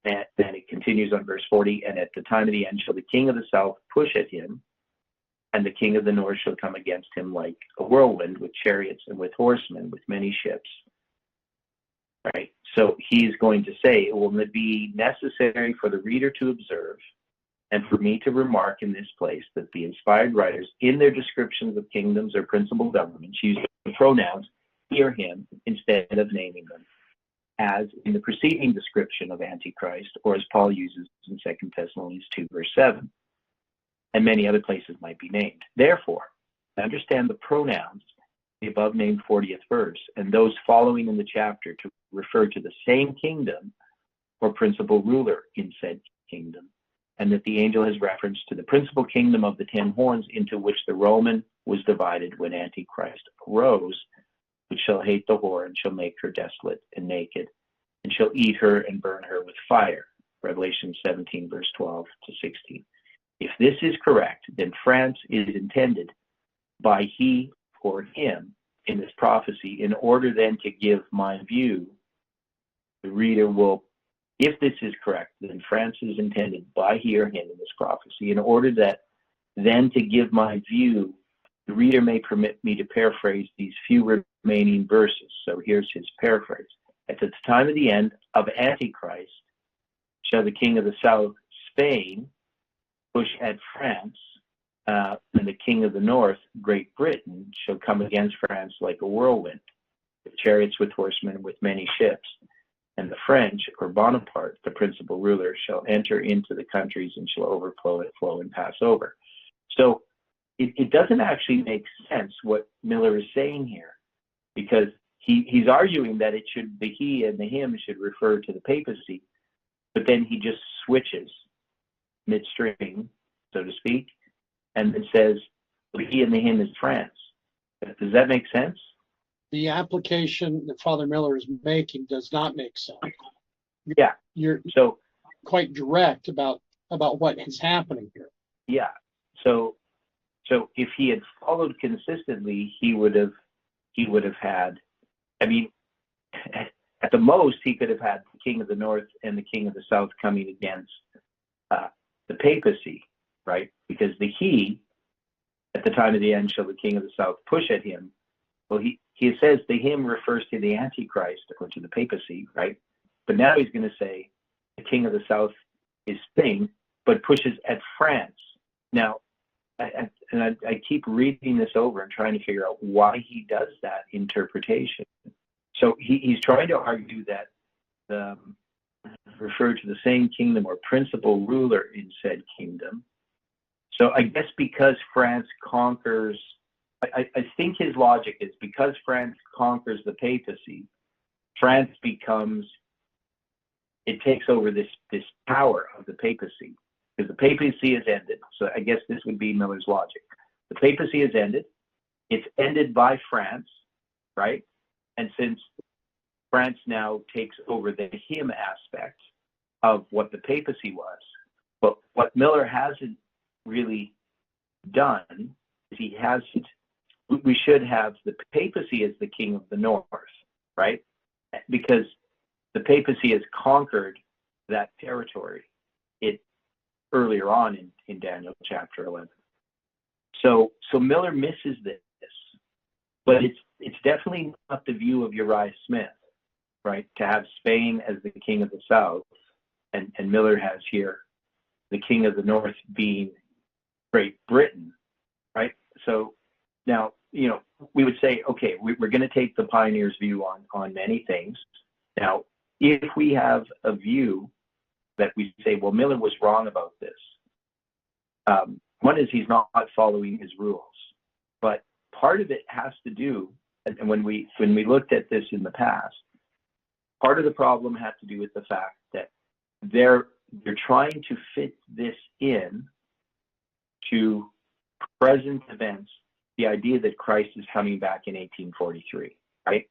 And then it continues on verse 40, and at the time of the end shall the king of the south push at him and the king of the north shall come against him like a whirlwind, with chariots and with horsemen, with many ships. Right? So he's going to say, it will be necessary for the reader to observe and for me to remark in this place that the inspired writers, in their descriptions of kingdoms or principal governments, use the pronouns he or him instead of naming them, as in the preceding description of Antichrist, or as Paul uses in 2 Thessalonians 2, verse 7, and many other places might be named. Therefore, understand the pronouns, the above named 40th verse, and those following in the chapter to refer to the same kingdom or principal ruler in said kingdom, and that the angel has reference to the principal kingdom of the 10 horns, into which the Roman was divided when Antichrist arose, which shall hate the whore and shall make her desolate and naked, and shall eat her and burn her with fire. Revelation 17, verse 12 to 16. If this is correct, then France is intended by he or him in this prophecy, in order then to give my view. The reader will, if this is correct, then France is intended by he or him in this prophecy, in order that then to give my view. The reader may permit me to paraphrase these few remaining verses. So here's his paraphrase. At the time of the end of Antichrist, shall the king of the south, Spain, push at France, and the king of the north, Great Britain, shall come against France like a whirlwind, with chariots, with horsemen, with many ships. And the French, or Bonaparte, the principal ruler, shall enter into the countries and shall overflow it, flow and pass over. So it doesn't actually make sense what Miller is saying here, because he's arguing that the he and the him should refer to the papacy, but then he just switches midstream, so to speak, and then says the he and the him is France. Does that make sense? The application that Father Miller is making does not make sense. Yeah. You're so quite direct about what is happening here. Yeah. So if he had followed consistently, he would have had, I mean, at the most, he could have had the king of the north and the king of the south coming against the papacy, right? Because the he, at the time of the end, shall the king of the south push at him. Well, he says the him refers to the Antichrist or to the papacy, right? But now he's going to say the king of the south is Spain, but pushes at France. Now, I keep reading this over and trying to figure out why he does that interpretation. So he's trying to argue that refer to the same kingdom or principal ruler in said kingdom. So I guess because France conquers, I think his logic is because France conquers the papacy, France it takes over this power of the papacy, because the papacy has ended. So I guess this would be Miller's logic. The papacy has ended. It's ended by France, right? And since France now takes over the him aspect of what the papacy was, but what Miller hasn't really done is we should have the papacy as the king of the north, right? Because the papacy has conquered that territory earlier on in Daniel chapter 11. So Miller misses this, but it's definitely not the view of Uriah Smith, right? To have Spain as the king of the south, and Miller has here the king of the north being Great Britain, right? So now, we would say, okay, we're going to take the pioneer's view on many things. Now, if we have a view that we say, well, Miller was wrong about this, one is he's not following his rules, but part of it has to do, and when we looked at this in the past, part of the problem had to do with the fact that they're trying to fit this in to present events, the idea that Christ is coming back in 1843, right?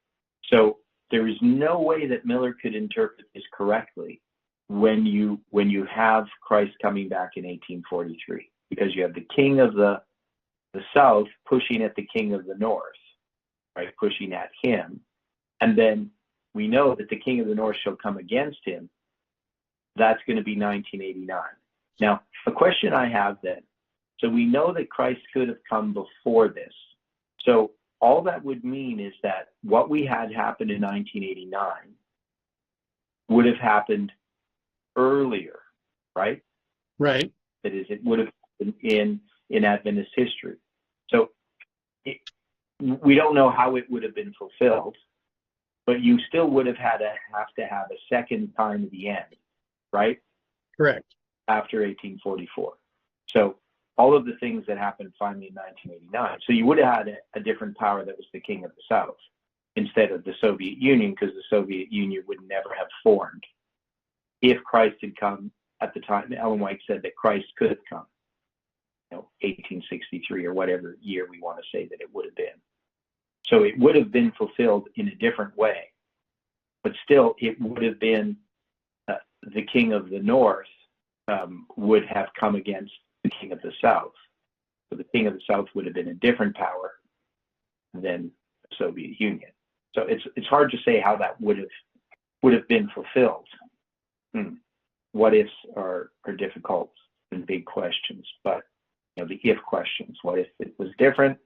So there is no way that Miller could interpret this correctly when you have Christ coming back in 1843, because you have the king of the south pushing at the king of the north, right? Pushing at him. And then we know that the king of the north shall come against him. That's going to be 1989. Now, a question I have then So we know that Christ could have come before this. So all that would mean is that what we had happen in 1989 would have happened earlier, right? Right. That is, it would have been in Adventist history. So we don't know how it would have been fulfilled, but you still would have had to have a second time at the end, right? Correct. After 1844. So all of the things that happened finally in 1989. So you would have had a different power that was the king of the South instead of the Soviet Union, because the Soviet Union would never have formed if Christ had come at the time. Ellen White said that Christ could have come, 1863 or whatever year we want to say that it would have been. So it would have been fulfilled in a different way, but still it would have been the king of the North would have come against the king of the South. So the king of the South would have been a different power than the Soviet Union. So it's hard to say how that would have been fulfilled. What ifs are difficult and big questions, but the if questions. What if it was different?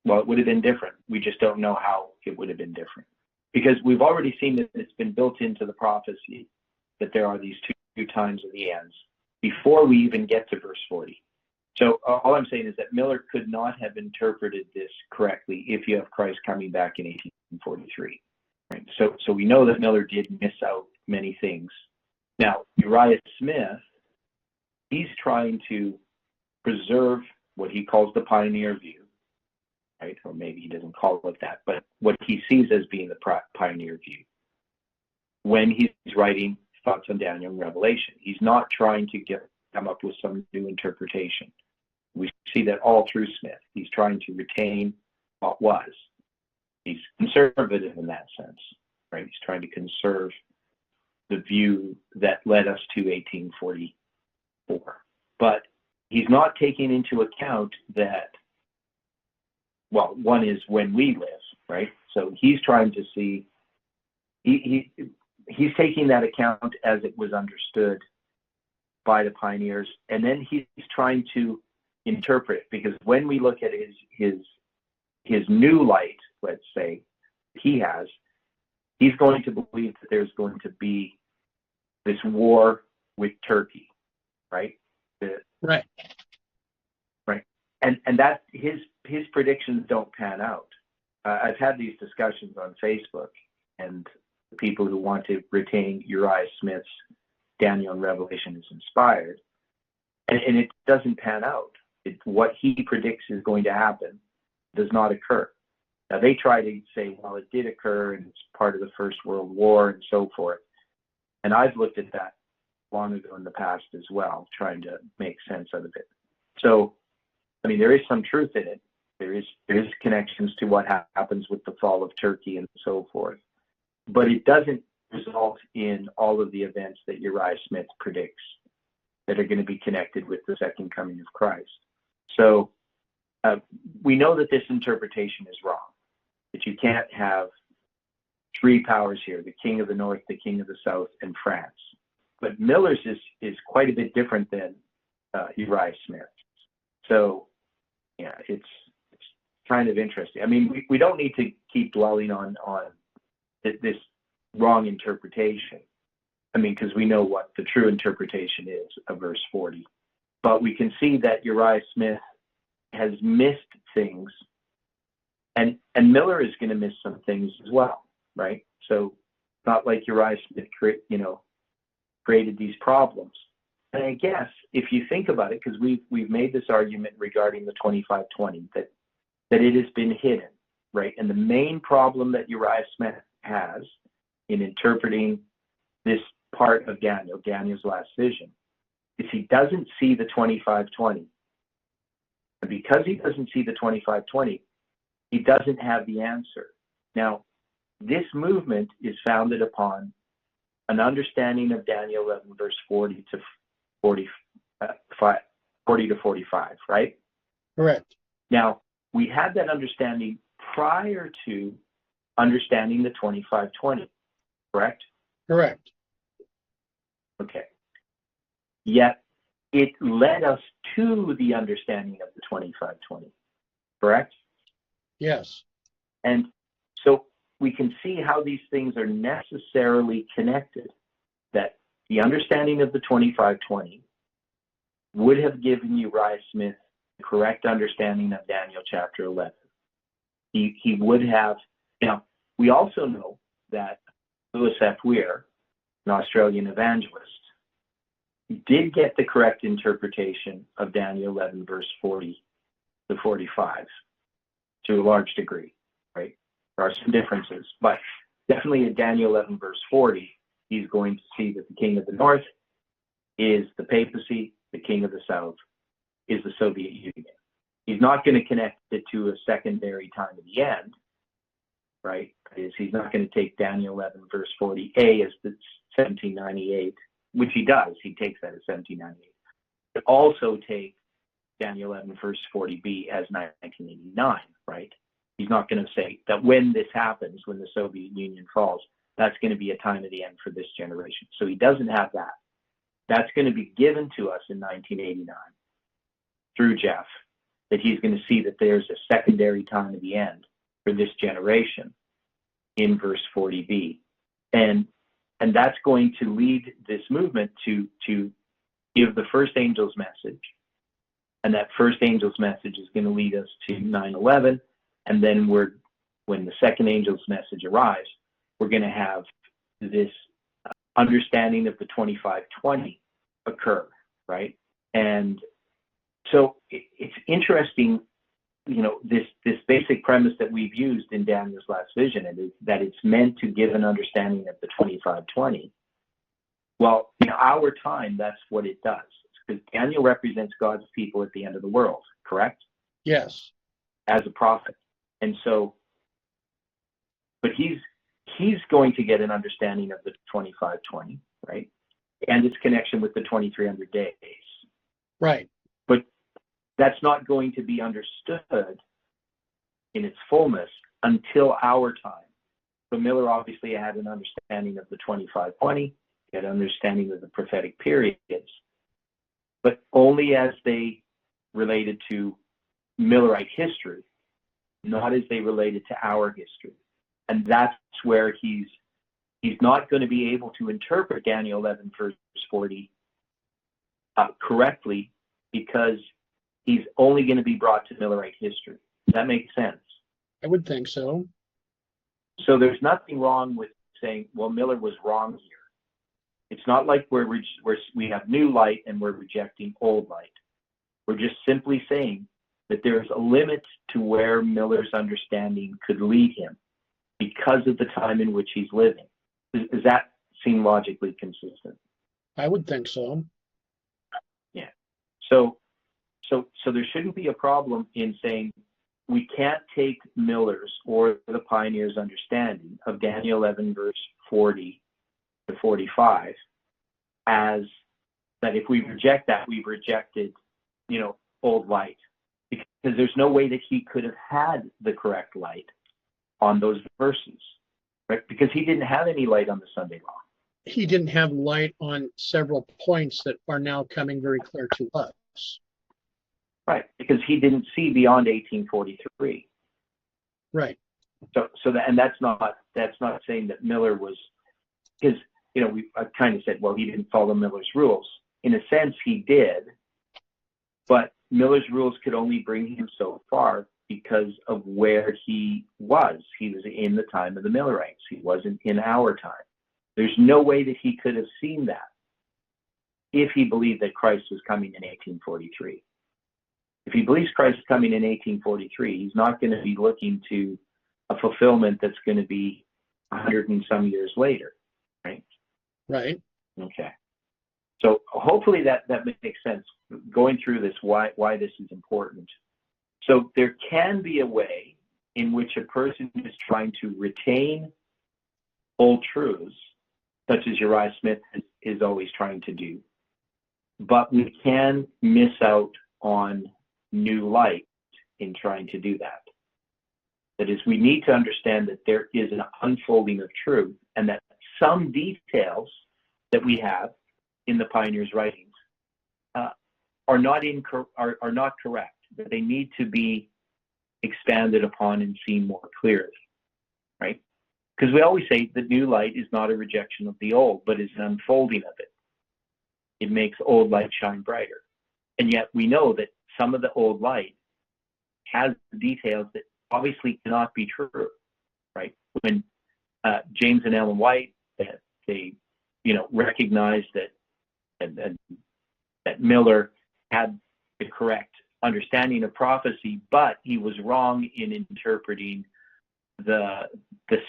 Well, it would have been different. We just don't know how it would have been different, because we've already seen that it's been built into the prophecy that there are these two times of the ends before we even get to verse 40. So all I'm saying is that Miller could not have interpreted this correctly if you have Christ coming back in 1843. Right? So we know that Miller did miss out many things. Now, Uriah Smith, he's trying to preserve what he calls the pioneer view, right? Or maybe he doesn't call it that, but what he sees as being the pioneer view when he's writing thoughts on Daniel and Revelation. He's not trying to come up with some new interpretation. We see that all through Smith. He's trying to retain what was. He's conservative in that sense, right? He's trying to conserve the view that led us to 1844. But he's not taking into account that, well, one is when we live, right? So he's trying to see, he's taking that account as it was understood by the pioneers, and then he's trying to interpret, because when we look at his new light, let's say, he's going to believe that there's going to be this war with Turkey, right? Right. And that his predictions don't pan out. I've had these discussions on Facebook, and the people who want to retain Uriah Smith's Daniel and Revelation is inspired, and it doesn't pan out. What he predicts is going to happen does not occur. Now they try to say, well, it did occur and it's part of the First World War and so forth. And I've looked at that long ago in the past as well, trying to make sense out of it. So, I mean, there is some truth in it. There is connections to what happens with the fall of Turkey and so forth. But it doesn't result in all of the events that Uriah Smith predicts that are going to be connected with the second coming of Christ. So we know that this interpretation is wrong, that you can't have three powers here, the king of the north, the king of the south, and France. But Miller's is quite a bit different than Uriah Smith. So, yeah, it's kind of interesting. I mean, we don't need to keep dwelling on this wrong interpretation. I mean, because we know what the true interpretation is of verse 40. But we can see that Uriah Smith has missed things, and Miller is going to miss some things as well, right? So it's not like Uriah Smith created these problems. And I guess if you think about it, because we've made this argument regarding the 2520, that it has been hidden, right? And the main problem that Uriah Smith has in interpreting this part of Daniel's last vision, is he doesn't see the 2520. And because he doesn't see the 2520, he doesn't have the answer. Now, this movement is founded upon an understanding of Daniel 11, verse 40 to 45, right? Correct. Now, we had that understanding prior to understanding the 2520, correct? Correct. Okay. Yet, it led us to the understanding of the 2520, correct? Yes. And so we can see how these things are necessarily connected, that the understanding of the 2520 would have given Uriah Smith the correct understanding of Daniel chapter 11. He would have. Now, we also know that Lewis F. Weir, an Australian evangelist, did get the correct interpretation of Daniel 11, verse 40 to 45 to a large degree, right? There are some differences, but definitely in Daniel 11, verse 40, he's going to see that the king of the north is the papacy, the king of the south is the Soviet Union. He's not going to connect it to a secondary time of the end, right? He's not going to take Daniel 11, verse 40a as the 1798, which he does. He takes that as 1798. But also take Daniel 11, verse 40b as 1989, right? He's not going to say that when this happens, when the Soviet Union falls, that's going to be a time of the end for this generation. So he doesn't have that. That's going to be given to us in 1989 through Jeff, that he's going to see that there's a secondary time of the end for this generation in verse 40b. And that's going to lead this movement to give the first angel's message. And that first angel's message is going to lead us to 9/11. And then when the second angel's message arrives, we're going to have this understanding of the 2520 occur, right? And so it's interesting, this basic premise that we've used in Daniel's last vision, and is that it's meant to give an understanding of the 2520. Well, in our time, that's what it does. Because Daniel represents God's people at the end of the world, correct? Yes. As a prophet. And so, but he's going to get an understanding of the 2520, right? And its connection with the 2300 days. Right. But that's not going to be understood in its fullness until our time. So Miller obviously had an understanding of the 2520, he had an understanding of the prophetic periods, but only as they related to Millerite history, not as they related to our history. And that's where he's not going to be able to interpret Daniel 11, verse 40 correctly, because he's only going to be brought to Millerite history. Does that make sense? I would think so. So there's nothing wrong with saying, well, Miller was wrong here. It's not like we have new light and we're rejecting old light. We're just simply saying that there's a limit to where Miller's understanding could lead him because of the time in which he's living. Does that seem logically consistent? I would think so. Yeah. So there shouldn't be a problem in saying we can't take Miller's or the Pioneer's understanding of Daniel 11, verse 40 to 45 as that if we reject that, we've rejected, old light. Because there's no way that he could have had the correct light on those verses, right? Because he didn't have any light on the Sunday law. He didn't have light on several points that are now coming very clear to us. Right, because he didn't see beyond 1843. Right. So and that's not saying that Miller was, because I kind of said, well, he didn't follow Miller's rules. In a sense, he did, but Miller's rules could only bring him so far because of where he was. He was in the time of the Millerites. He wasn't in our time. There's no way that he could have seen that if he believed that Christ was coming in 1843. If he believes Christ is coming in 1843, he's not going to be looking to a fulfillment that's going to be 100 and some years later, right? Right. Okay. So hopefully that makes sense going through this, why this is important. So there can be a way in which a person is trying to retain old truths, such as Uriah Smith is always trying to do, but we can miss out on new light in trying to do that. That is, we need to understand that there is an unfolding of truth, and that some details that we have in the Pioneer's writings are not correct, that they need to be expanded upon and seen more clearly, right? Because we always say the new light is not a rejection of the old, but is an unfolding of it. It makes old light shine brighter. And yet we know that some of the old light has details that obviously cannot be true, right? When James and Ellen White, they recognized that Miller had the correct understanding of prophecy, but he was wrong in interpreting the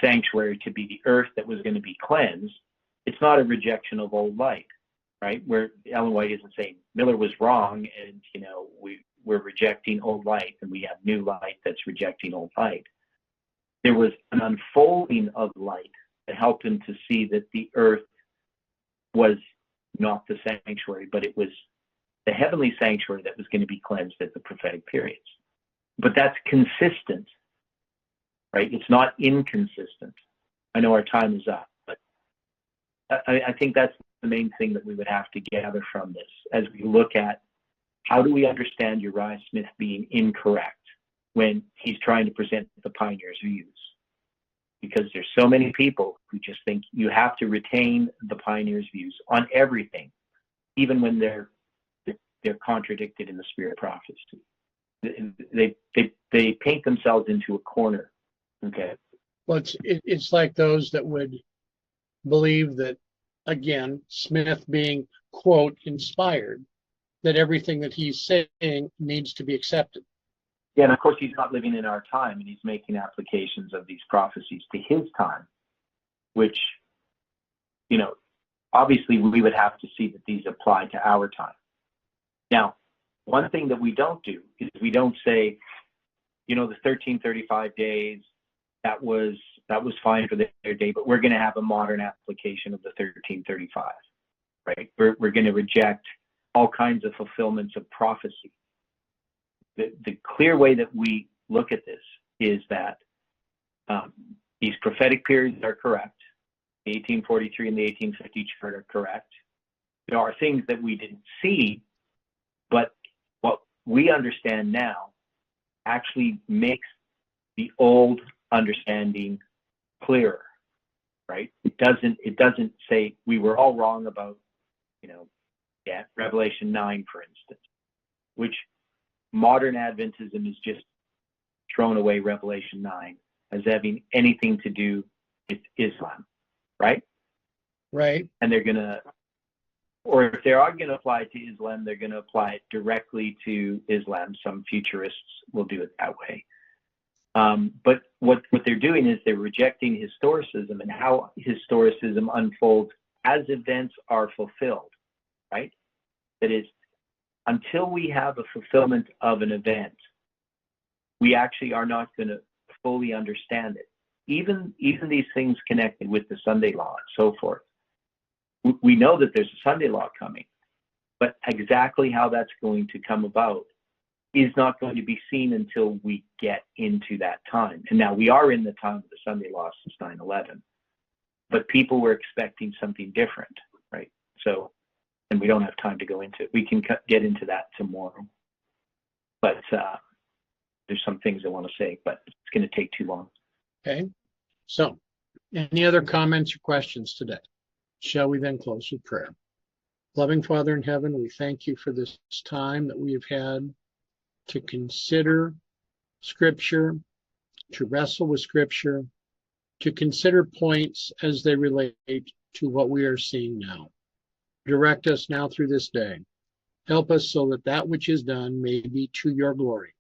sanctuary to be the earth that was going to be cleansed. It's not a rejection of old light, right? Where Ellen White isn't saying Miller was wrong, and we're rejecting old light, and we have new light that's rejecting old light. There was an unfolding of light that helped him to see that the earth was not the sanctuary, but it was the heavenly sanctuary that was going to be cleansed at the prophetic periods. But that's consistent, right? It's not inconsistent. I know our time is up, but I think that's the main thing that we would have to gather from this as we look at how do we understand Uriah Smith being incorrect when he's trying to present the pioneer's views. Because there's so many people who just think you have to retain the pioneer's views on everything, even when they're contradicted in the spirit of prophecy. They paint themselves into a corner. Okay. Well, it's like those that would believe that, again, Smith being, quote, inspired, that everything that he's saying needs to be accepted. Yeah, and of course he's not living in our time, and he's making applications of these prophecies to his time, which, obviously we would have to see that these apply to our time. Now, one thing that we don't do is we don't say, the 1335 days, that was fine for their day, but we're going to have a modern application of the 1335, right? We're going to reject all kinds of fulfillments of prophecy. The clear way that we look at this is that these prophetic periods are correct. The 1843 and the 1850 chart are correct. There are things that we didn't see, but what we understand now actually makes the old understanding clearer, right? It doesn't say we were all wrong about, Revelation 9, for instance, which modern Adventism is just thrown away Revelation 9 as having anything to do with Islam, right? Right. And they're going to, or if they are going to apply it to Islam, they're going to apply it directly to Islam. Some futurists will do it that way. But what they're doing is they're rejecting historicism and how historicism unfolds as events are fulfilled, right? That is, until we have a fulfillment of an event, we actually are not going to fully understand it. Even these things connected with the Sunday law and so forth. We know that there's a Sunday law coming, but exactly how that's going to come about is not going to be seen until we get into that time. And now we are in the time of the Sunday law since 9/11, but people were expecting something different, right? So, and we don't have time to go into it. We can get into that tomorrow. But there's some things I want to say, but it's going to take too long. Okay. So, any other comments or questions today? Shall we then close with prayer? Loving Father in heaven, we thank you for this time that we have had to consider Scripture, to wrestle with Scripture, to consider points as they relate to what we are seeing now. Direct us now through this day. Help us so that that which is done may be to your glory.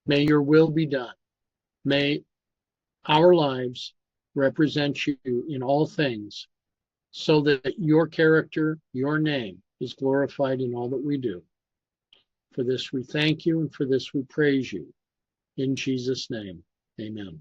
May your will be done. May our lives represent you in all things so that your character, your name is glorified in all that we do. For this we thank you, and for this we praise you. In Jesus' name, amen.